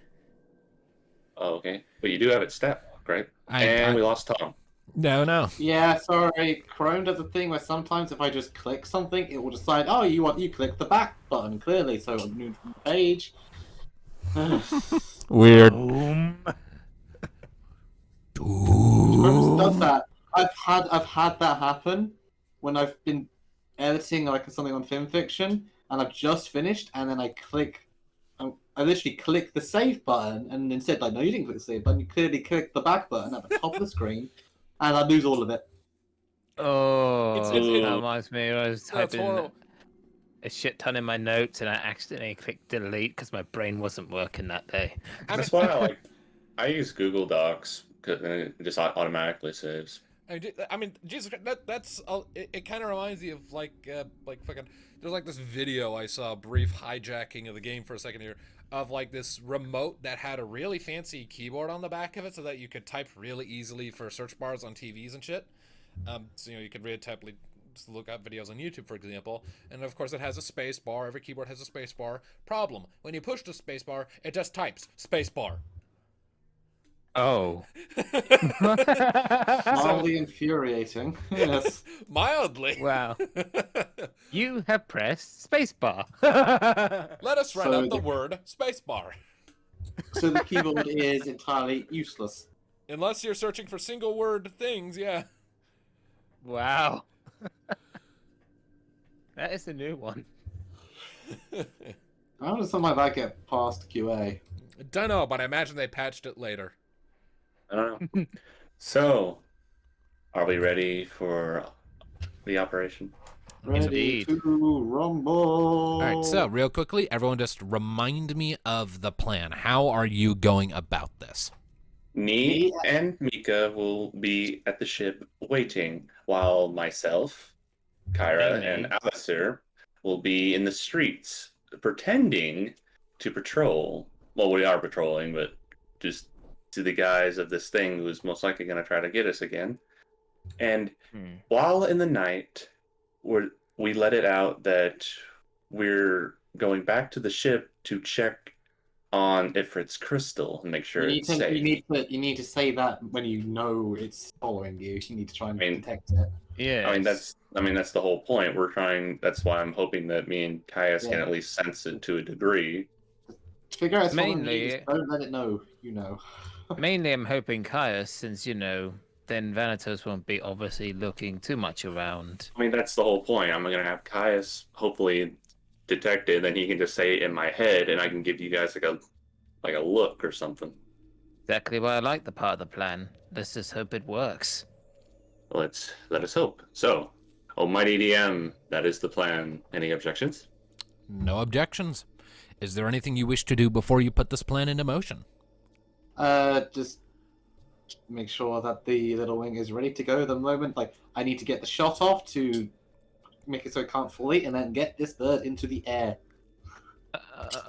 Okay. But you do have it stat, right? I- We lost Tom. No. Yeah, sorry. Chrome does a thing where sometimes if I just click something, it will decide, oh, you click the back button, clearly, so a new page. Weird. Chrome just does that. I've had that happen when I've been editing like something on film fiction, and I've just finished, and then I literally click the save button, and instead, like, no, you didn't click the save button. You clearly clicked the back button at the top of the screen, and I lose all of it. Oh, It's- that reminds me. I was That's typing horrible. a shit ton in my notes, and I accidentally clicked delete because my brain wasn't working that day. That's why I use Google Docs and it just automatically saves. I mean, Jesus, that's it kind of reminds me of like fucking. There's like this video I saw, a brief hijacking of the game for a second here, of like this remote that had a really fancy keyboard on the back of it, so that you could type really easily for search bars on TVs and shit. So you could really type, just look up videos on YouTube, for example, and of course it has a space bar. Every keyboard has a space bar. Problem: when you push the space bar, it just types space bar. Oh. Mildly infuriating. Yes. Mildly. Wow. You have pressed spacebar. Let us write So out the word spacebar. So the keyboard is entirely useless. Unless you're searching for single word things, yeah. Wow. That is a new one. How does something like that get past QA? Don't know, but I imagine they patched it later. I don't know. So, are we ready for the operation? Ready Indeed. to rumble. All right, so real quickly, everyone just remind me of the plan. How are you going about this? Me and Mika will be at the ship waiting, while myself, Kyra, and Alistair will be in the streets pretending to patrol. Well, we are patrolling, but just to the guise of this thing who's most likely going to try to get us again. And while in the night, we let it out that we're going back to the ship to check on Ifrit's crystal and make sure it's safe. You need to say that when you know it's following you. You need to try and detect it. Yeah. I mean that's the whole point. We're trying. That's why I'm hoping that me and Caius can at least sense it to a degree. Figure out it's following Mainly- you, just don't let it know. You know. Mainly, I'm hoping Caius, since, then Vanitas won't be obviously looking too much around. I mean that's the whole point. I'm gonna have Caius hopefully detect it, then he can just say it in my head, and I can give you guys like a look or something. Exactly why I like the part of the plan. Let's just hope it works. Let us hope. So, Almighty DM, that is the plan. Any objections? No objections. Is there anything you wish to do before you put this plan into motion? Just make sure that the little wing is ready to go the moment. Like, I need to get the shot off to make it so it can't fall, and then get this bird into the air.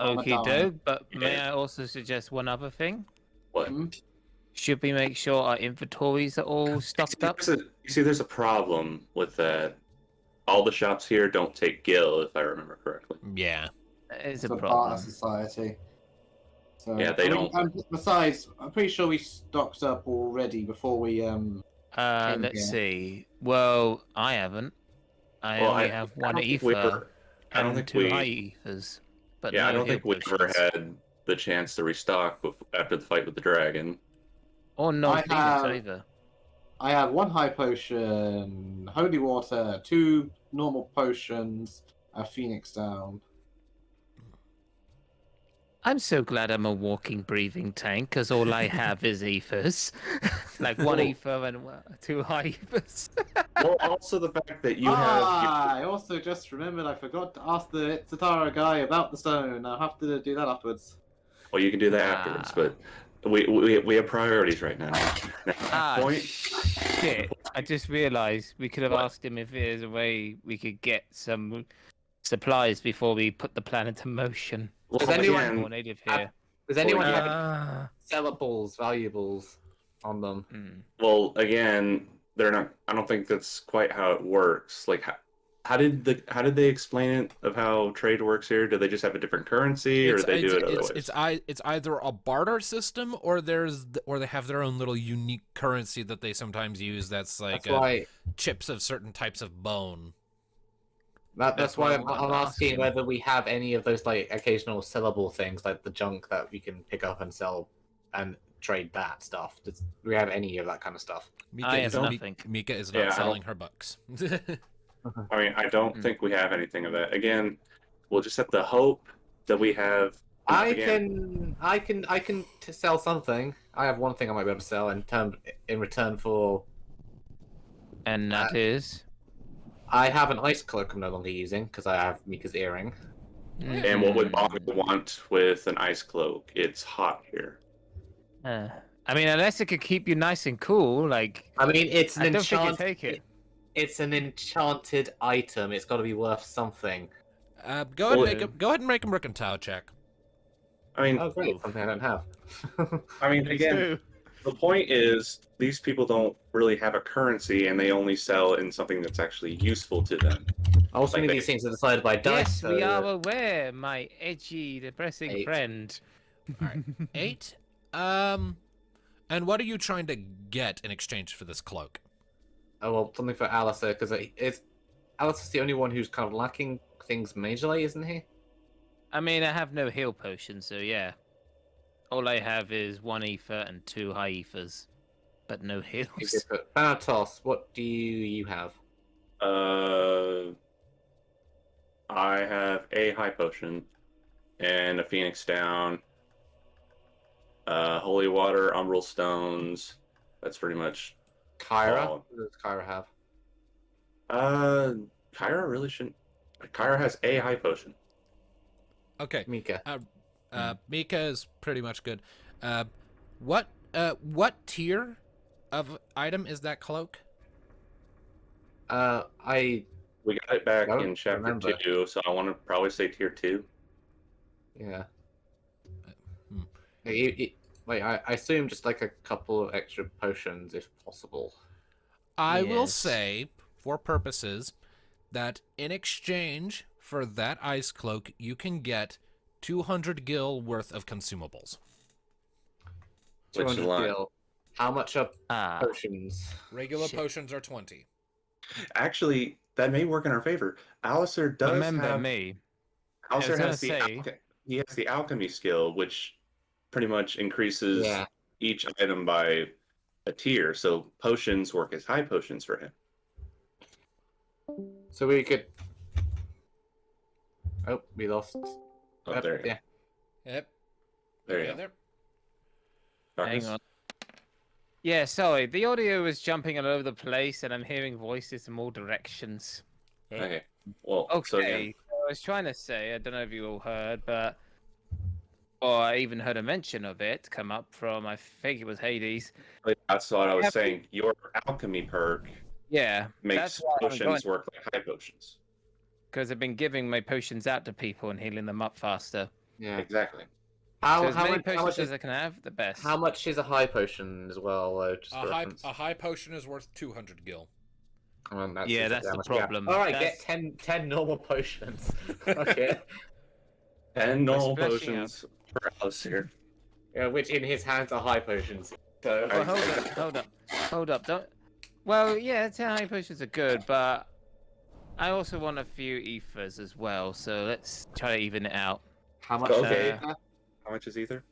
Okay, doke, but may I also suggest one other thing? What? Should we make sure our inventories are all stocked up? There's a problem with that. All the shops here don't take gil, if I remember correctly. Yeah. That is It's a a part problem. of society. So, Yeah, they don't. Besides, I'm pretty sure we stocked up already before we Let's see. Well, I haven't. I only have one ether and two high ethers. But yeah, no I don't think we potions. ever had the chance to restock after the fight with the dragon. Or no I Phoenix have- either. I have one high potion, holy water, two normal potions, a phoenix down. I'm so glad I'm a walking, breathing tank, because all I have is ethers. Like one ether and two high ethers. Well, also the fact that you I also just remembered I forgot to ask the Itzatara guy about the stone. I'll have to do that afterwards. Well, you can do that afterwards, but we have priorities right now. Shit. I just realised we could have asked him if there's a way we could get some supplies before we put the plan into motion. Well, Does anyone- again, More native here. Does anyone have any Ah. sellables, valuables on them? Well, again, they're not. I don't think that's quite how it works. Like, how did they explain it of how trade works here? Do they just have a different currency, or do they do it other ways? It's either a barter system or they have their own little unique currency that they sometimes use. That's like That's why. chips of certain types of bone. That's why I'm what I'm asking asking. whether we have any of those like occasional sellable things, like the junk that we can pick up and sell and trade that stuff. Do we have any of that kind of stuff? I have nothing. Mika is Yeah, not I selling her books. I mean, I don't Hmm. think we have anything of that. Again, we'll just have to hope that we have enough again. I can sell something. I have one thing I might be able to sell in return for. And that is. I have an ice cloak I'm no longer using because I have Mika's earring. And what would Bongo Mm. want with an ice cloak? It's hot here. I mean, unless it could keep you nice and cool, like I mean, it's an I don't think you enchant. take it. It's an enchanted item. It's got to be worth something. Go ahead and make a mercantile check. I mean, Oh, great! Something I don't have. again, the point is these people don't really have a currency, and they only sell in something that's actually useful to them. Also, Like these things are decided by dice. Yes, we so- are aware, my edgy, depressing 8. friend. All right, 8. And what are you trying to get in exchange for this cloak? Oh well, something for Alistair because Alistair's the only one who's kind of lacking things majorly, isn't he? I mean, I have no heal potion, so yeah. All I have is 1 ether and 2 high ethers, but no heals. Thanatos, what do you have? I have a high potion and a phoenix down, holy water, umbral stones. That's pretty much. Kyra. Oh. What does Kyra have? Kyra really shouldn't. Kyra has a high potion. Okay. Mika. Mika is pretty much good. What tier of item is that cloak? We got it back Don't in chapter remember. 2, so I want to probably say tier 2. Yeah. Hmm. Wait, I assume just like a couple of extra potions if possible. I will Yes. say, for purposes, that in exchange for that ice cloak, you can get 200 gil worth of consumables. Which 200 line? gil. How much are Ah, potions? Regular Shit. potions are 20. Actually, that may work in our favor. Alistair does remember have. me. Alistair I was has the gonna say- he has the alchemy skill, which pretty much increases Yeah. each item by a tier. So potions work as high potions for him. So we could. Oh, we lost. Oh, there you go. Yeah. Yep. There you Okay, go. there. Darkness? Hang on. Yeah, sorry. The audio is jumping all over the place, and I'm hearing voices from all directions. Okay. Well, Okay. so again, I was trying to say, I don't know if you all heard, but or I even heard a mention of it come up from, I think it was Hades. that's what I was Have- saying. Your alchemy perk Yeah, makes that's why I haven't potions gone- work like high potions. because I've been giving my potions out to people and healing them up faster. Yeah. Exactly. How, So as how, many much, how, potions much as is, I can have, the best. how much is a high potion as well, though? Just for reference. A high potion is worth 200 gil. Yeah, that's the problem. All right, That's- get 10 normal potions. Okay. 10 normal splashing potions for Alistair. Yeah, which in his hands are high potions. So Well, hold up. Don't. Well, yeah, 10 high potions are good, but I also want a few ethers as well. So let's try to even it out. how much? Okay. Uh, How much is ether?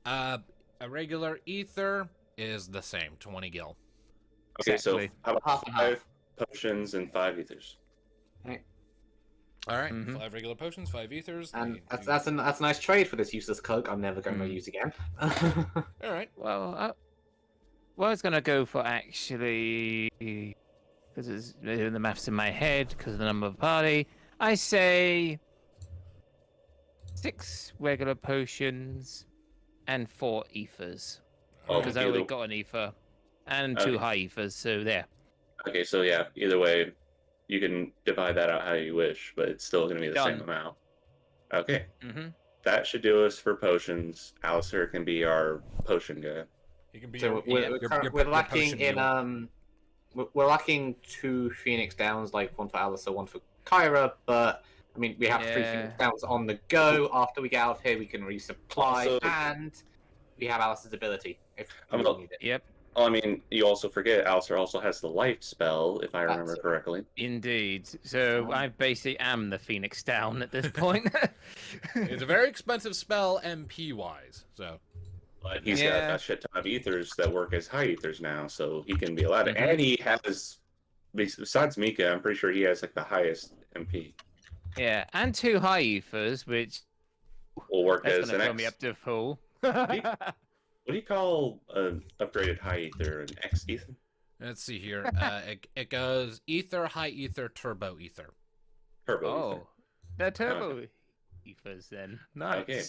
A regular ether is the same, 20 gil. Okay, Exactly. so how about Half and half. 5 potions and 5 ethers? All right, Mhm. 5 regular potions, 5 ethers. and three, that's two- a nice trade for this useless cloak. I'm never going to Hmm. use again. All right. Well, I was gonna go for actually because it's doing the maths in my head because of the number of party. I say 6 regular potions and 4 ethers Oh, because I either- already got an ether and 2 Okay. high ethers. So there. Okay, so yeah, either way, you can divide that out how you wish, but it's still going to be the same Done. amount. Okay, Mm-hmm. that should do us for potions. Alistair can be our potion guy. You can be so your, we're, your, we're, your, current- your we're potion lacking in mule. we're lacking 2 Phoenix Downs, like one for Alistair, one for Kyra, but I mean, we have 3 Phoenix Downs on the go. After we get out of here, we can resupply, Also- and we have Alistair's ability if we I'm gonna- need it. Yep, I mean, you also forget Alistair also has the life spell, if I remember That's it. correctly. indeed. So Oh. I basically am the Phoenix Down at this point. It's a very expensive spell MP wise, so But he's Yeah. got a shit ton of ethers that work as high ethers now, so he can be allowed to. Mhm. And he has, besides Mika, I'm pretty sure he has like the highest MP. Yeah, and 2 high ethers, which Will work that's as gonna an throw me X. up to full. What do you call an upgraded high ether? An X ether? let's see here. It goes ether, high ether, turbo ether. Turbo Oh, ether. they're turbo ethers then. Nice. Okay.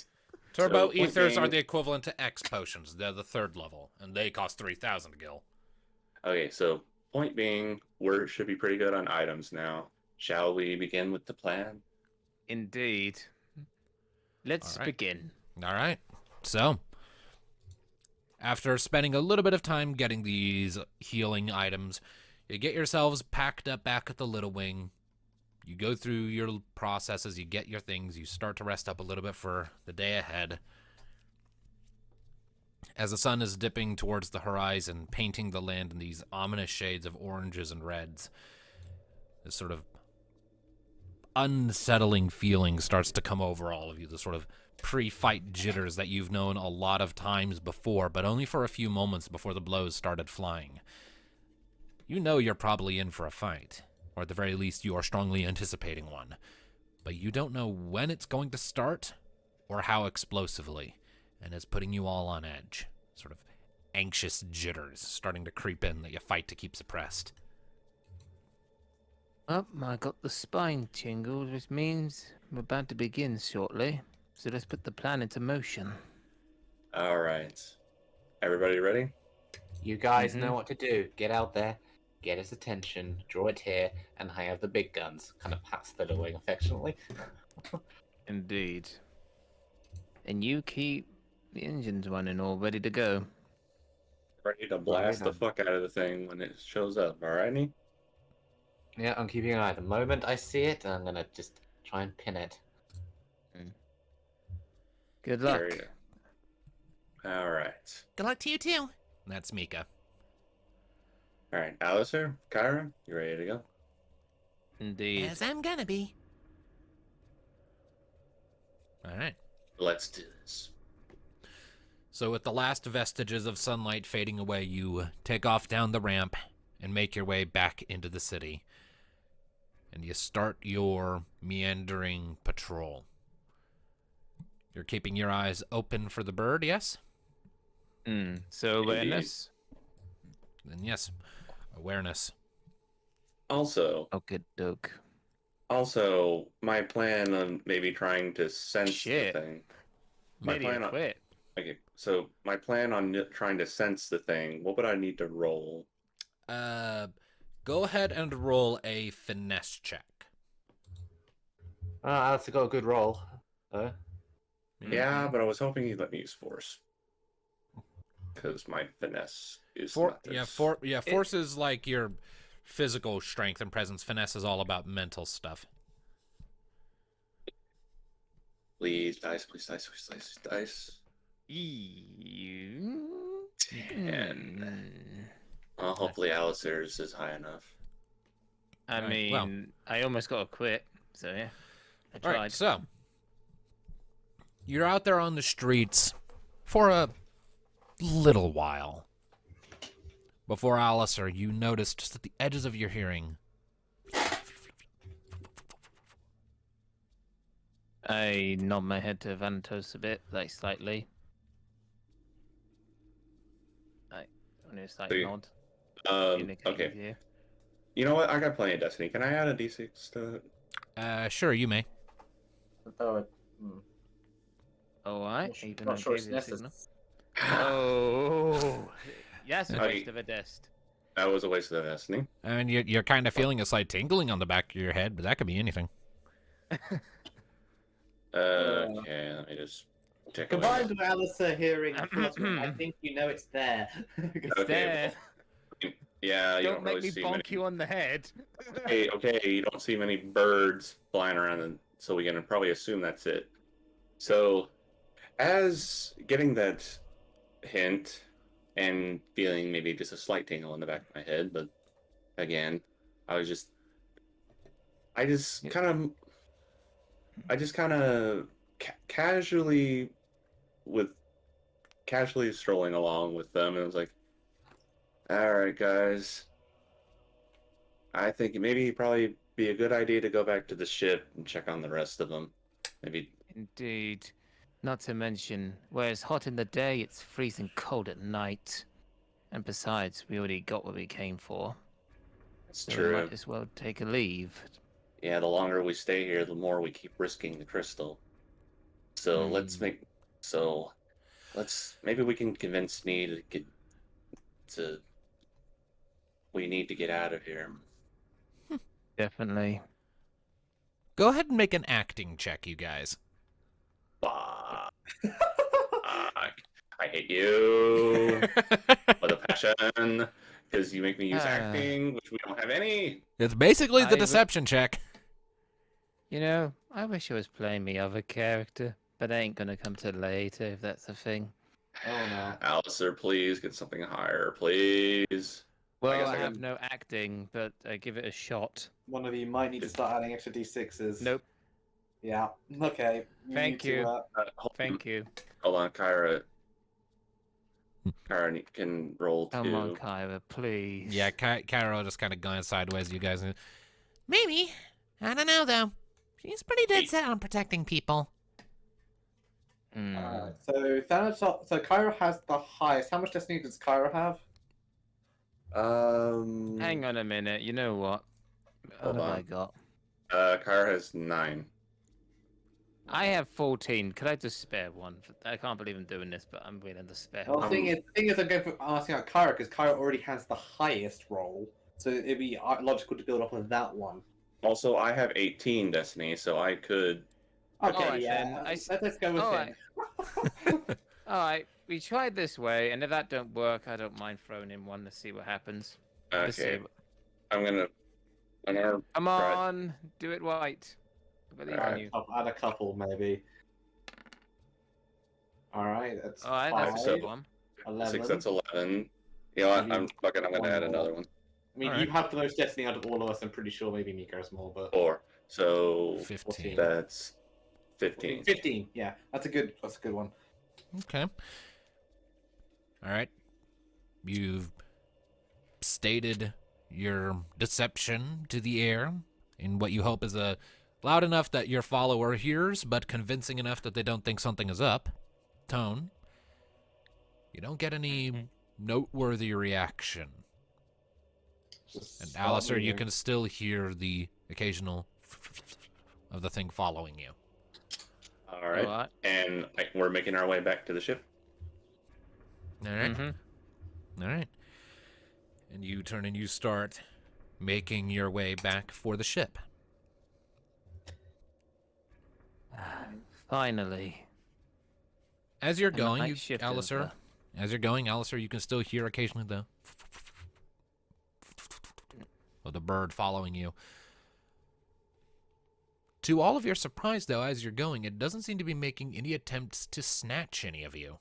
Turbo point ethers are being- the equivalent to X potions. They're the 3rd level, and they cost 3,000 gil. Okay, so point being, we should be pretty good on items now. Shall we begin with the plan? Indeed. Let's All right. begin. All right. So, after spending a little bit of time getting these healing items, you get yourselves packed up back at the Little Wing. You go through your processes, you get your things, you start to rest up a little bit for the day ahead. As the sun is dipping towards the horizon, painting the land in these ominous shades of oranges and reds, this sort of unsettling feeling starts to come over all of you, the sort of pre-fight jitters that you've known a lot of times before, but only for a few moments before the blows started flying. You know you're probably in for a fight, or at the very least you are strongly anticipating one, but you don't know when it's going to start or how explosively, and it's putting you all on edge. Sort of anxious jitters starting to creep in that you fight to keep suppressed. Up, I got the spine tingled, which means we're about to begin shortly. So let's put the plan into motion. All right. Everybody ready? You guys Mhm. know what to do. Get out there, get his attention, draw it here, and hang out the big guns. Kind of pats the Little Wing affectionately. Indeed. And you keep the engines running all ready to go. Ready to blast the then. fuck out of the thing when it shows up, alrighty? Yeah, I'm keeping an eye. The moment I see it, I'm gonna just try and pin it. Good luck. Very good. Alright. Good luck to you too. That's Mika. Alright, Alistair, Kyra, you ready to go? Indeed. As I'm gonna be. All right. Let's do this. So with the last vestiges of sunlight fading away, you take off down the ramp and make your way back into the city. And you start your meandering patrol. You're keeping your eyes open for the bird, yes? So awareness. Then yes, awareness. Also, Okay, doke. my plan on maybe trying to sense Shit. the thing. My Maybe plan on, quit. okay, so my plan on trying to sense the thing, what would I need to roll? Go ahead and roll a finesse check. That's got a good roll. Yeah, but I was hoping he'd let me use force. Because my finesse is not this. Force is like your physical strength and presence. Finesse is all about mental stuff. Please, dice, please, dice, please, dice, dice. You... 10. Well, hopefully Alistair's is high enough. I Right, mean, well. I almost got to quit. So yeah, I All tried. right, so you're out there on the streets for a little while. Before Alistair, you notice just at the edges of your hearing. I nod my head to Vanatos a bit, like slightly. Only a slight So you- nod. Okay. indicating here. You know what? I got plenty of Destiny. Can I add a D6 to it? Sure, you may. Oh, All right, not even not I sure gave it's you a signal. necessary. Oh, that's a I- waste of a dest. That was a waste of Destiny. I mean, you're kind of feeling a slight tingling on the back of your head, but that could be anything. Okay, let me just check. Combined with Alistair hearing fluttering, I think you know it's there. It's Okay, there. Yeah, you Don't don't make really me see bonk many. you on the head. Okay, you don't see many birds flying around, and so we can probably assume that's it. So, as getting that hint and feeling maybe just a slight tingle in the back of my head, but again, I was just, I just Yeah. kind of, I just kind of casually with casually strolling along with them, and I was like, all right, guys, I think maybe it'd probably be a good idea to go back to the ship and check on the rest of them. Maybe Indeed. Not to mention, where it's hot in the day, it's freezing cold at night. And besides, we already got what we came for, it's so we true. might as well take a leave. Yeah, the longer we stay here, the more we keep risking the crystal. So so let's maybe we can convince me to get to we need to get out of here. Definitely. Go ahead and make an acting check, you guys. Fuck. I hate you with a passion because you make me use acting, which we don't have any. It's basically the I would- deception check. You know, I wish I was playing the other character, but I ain't gonna come to later if that's a thing. Oh no. Alistair, please get something higher, please. Well, guess I I have can- no acting, but I give it a shot. One of you might need to start adding extra d6s. Nope. Yeah. Okay. Thank need to, you. Hold, Thank you. hold on, Kyra. Kyra can roll too. Come on, Kyra, please. Yeah, Carol just kind of going sideways, you guys. Maybe. I don't know, though. She's pretty dead set on protecting people. Hmm. So Kyra has the highest. How much destiny does Kyra have? Hang on a minute. You know what? What Hold have I on. got? Kyra has 9. I have 14. Could I just spare one? I can't believe I'm doing this, but I'm willing to spare Well, one. the thing is, I'm going for asking out Kyra because Kyra already has the highest roll, so it'd be logical to build off of that one. Also, I have 18 destiny, so I could. Okay, Alright, yeah. then, Let's go with Alright. him. Alright, we tried this way, and if that don't work, I don't mind throwing in one to see what happens. Let's see. Okay, I'm gonna Come try- on, do it right. I believe in Alright. you. Add a couple, maybe. Alright, that's Alright, 5, that's a good one. 11. 6. That's 11. You know what? Maybe I'm fucking. I'm gonna one add more. another one. I mean, Alright. you have the most destiny out of all of us. I'm pretty sure maybe Miko's more, but 4. So 15. that's 15. 15. Yeah, that's a good one. Okay. All right. You've stated your deception to the air in what you hope is a loud enough that your follower hears, but convincing enough that they don't think something is up tone. You don't get any noteworthy reaction. Just And start Alistair, you moving. can still hear the occasional of the thing following you. All right. Alright. And we're making our way back to the ship. All right. Mm-hmm. All right. And you turn and you start making your way back for the ship. Finally. As you're A going, night you, shift Alistair, over. as you're going, Alistair, you can still hear occasionally the of the bird following you. To all of your surprise, though, as you're going, it doesn't seem to be making any attempts to snatch any of you.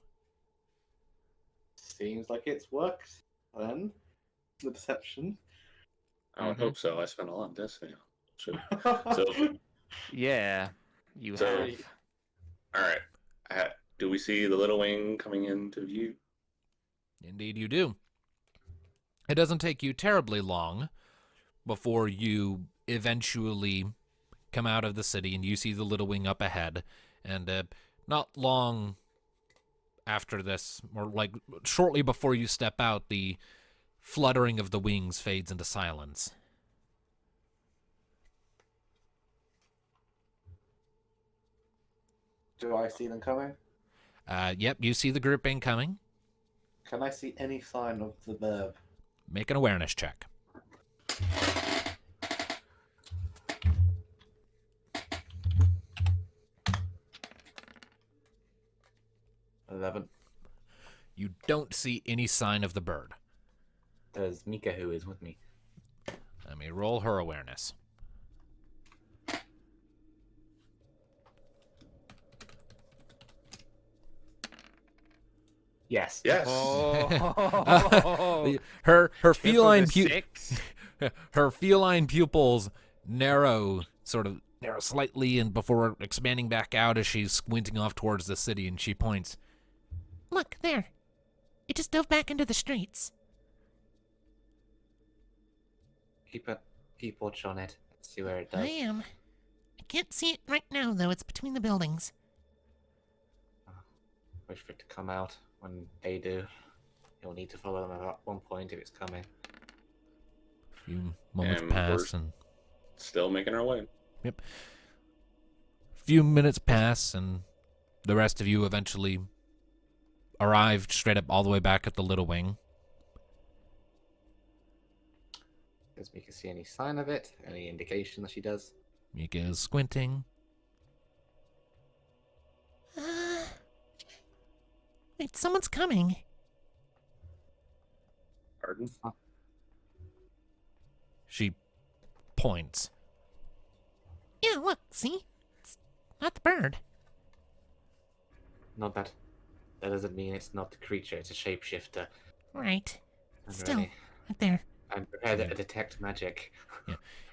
Seems like it's worked then. The deception. I would Mhm. hope so. I spent a lot of destiny. So, Yeah, you So- have. all right. Do we see the little wing coming into view? Indeed, you do. It doesn't take you terribly long before you eventually come out of the city and you see the little wing up ahead. And not long after this, or like shortly before you step out, the fluttering of the wings fades into silence. Do I see them coming? Yep, you see the grouping coming. Can I see any sign of the verb? Make an awareness check. $11. You don't see any sign of the bird. There's Mika who is with me. Let me roll her awareness. Yes. Yes. Oh, her triple feline the 6. her feline pupils narrow slightly, and before expanding back out as she's squinting off towards the city, and she points. Look, there. It just dove back into the streets. Keep watch on it. See where it I does. am. I can't see it right now, though. It's between the buildings. Wait for it to come out. When they do, you'll need to follow them at one point if it's coming. A few moments And pass, we're- and Still making our way. few minutes pass, and the rest of you eventually arrive straight up all the way back at the Little Wing. Does Mika see any sign of it? Any indication that she does? Mika is squinting. Wait, someone's coming. Pardon? She points. Yeah, look, see? It's not the bird. Not that. That doesn't mean it's not the creature. It's a shapeshifter. Right. I'm Still, ready. right there. I'm prepared to detect magic.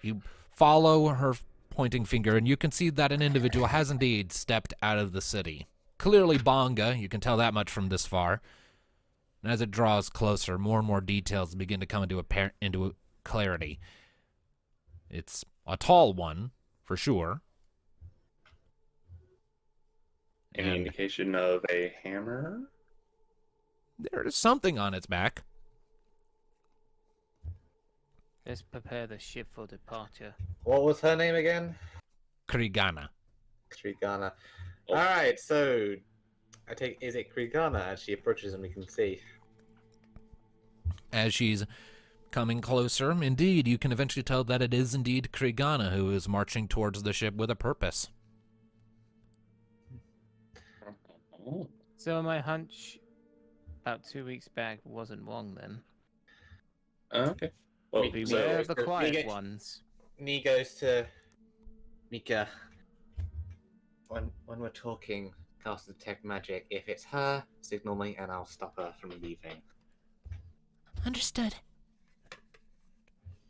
You follow her pointing finger, and you can see that an individual has indeed stepped out of the city. Clearly Bonga, you can tell that much from this far. And as it draws closer, more and more details begin to come into clarity. It's a tall one, for sure. Any And indication of a hammer? there is something on its back. Let's prepare the ship for departure. What was her name again? Krigana. Krigana. Oh. Alright, so is it Krigana as she approaches and we can see? As she's coming closer, indeed, you can eventually tell that it is indeed Krigana who is marching towards the ship with a purpose. Oh. So my hunch about 2 weeks back wasn't wrong then. Okay. Well, Beware so the quiet Mika- ones. Nee goes to Mika. When we're talking cast detect magic, if it's her, signal me and I'll stop her from leaving. Understood.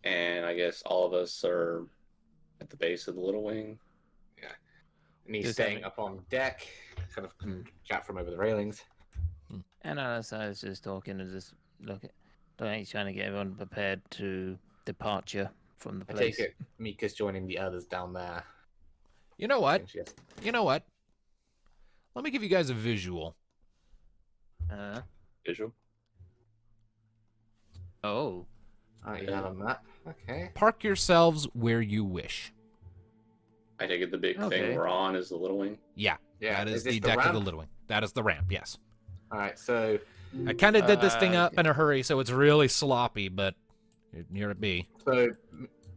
and I guess all of us are at the base of the little wing. And he's Does staying that up on deck, kind of chat from over the railings. And Alasai is just talking and just he's trying to get everyone prepared to departure from the I place. take it Mika's joining the others down there. You know what? Since she has- You know what? Let me give you guys a visual. Visual. Oh, Alright, you have a map. Okay. Park yourselves where you wish. I take it the big Okay. thing we're on is the little wing. Yeah, Yeah, that is this the the deck of the ramp? Little Wing. That is the ramp, yes. Alright, so I kind of did this thing Uh, up in a hurry, so it's really sloppy, but here it be.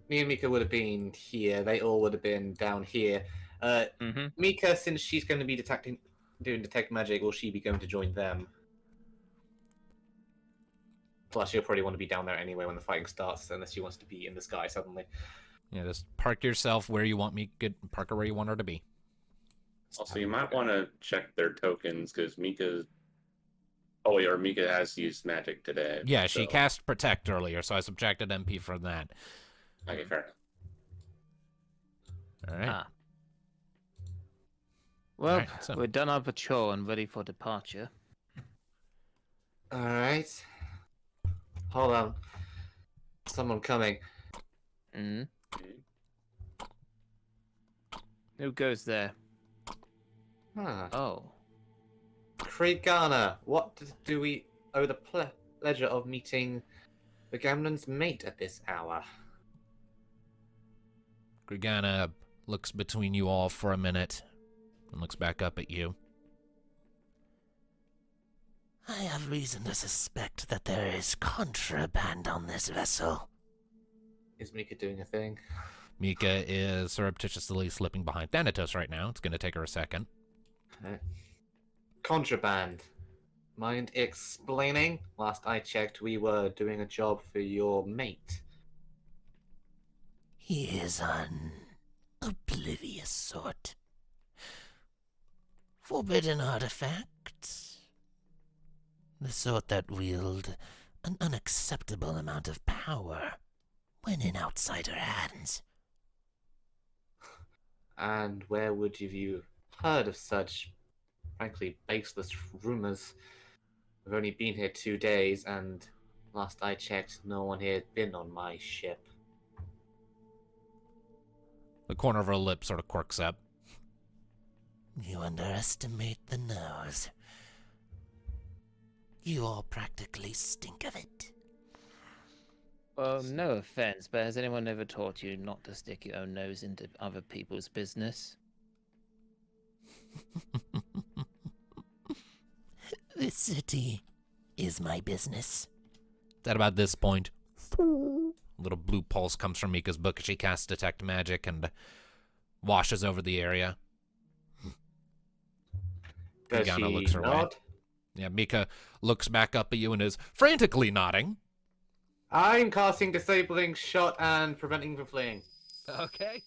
me and Mika would have been here. They all would have been down here. mm-hmm. Mika, since she's going to be doing detect magic, will she be going to join them? Plus, she'll probably want to be down there anyway when the fighting starts, unless she wants to be in the sky suddenly. Yeah, just park yourself where you want me. Park her where you want her to be. Also, you might want to check their tokens because Mika. Oh, yeah, or Mika has used magic today. Yeah, she so- cast Protect earlier, so I subtracted MP from that. Okay, fair enough. All right. Ah. Well, Alright, so- we're done our patrol and ready for departure. Alright. Hold on. Someone coming. Mm. Who goes there? Huh. Oh, Krigana, what do we owe the pleasure of meeting the Gamlen's mate at this hour? Grigana looks between you all for a minute and looks back up at you. I have reason to suspect that there is contraband on this vessel. Is Mika doing a thing? Mika is surreptitiously slipping behind Thanatos right now. It's going to take her a second. Contraband. Mind explaining? Last I checked, we were doing a job for your mate. He is an oblivious sort. Forbidden artifacts. The sort that wield an unacceptable amount of power when in outsider hands. And where would you heard of such, frankly, baseless rumors? We've only been here 2 days, and last I checked, no one here had been on my ship. The corner of her lip sort of quirks up. You underestimate the nose. You all practically stink of it. Well, no offense, but has anyone ever taught you not to stick your own nose into other people's business? This city is my business. At about this point, a little blue pulse comes from Mika's book as she casts Detect Magic and washes over the area. Does Morgana she looks her way. nod? Yeah, Mika looks back up at you and is frantically nodding. I'm casting Disabling Shot and Preventing from Fleeing. Okay.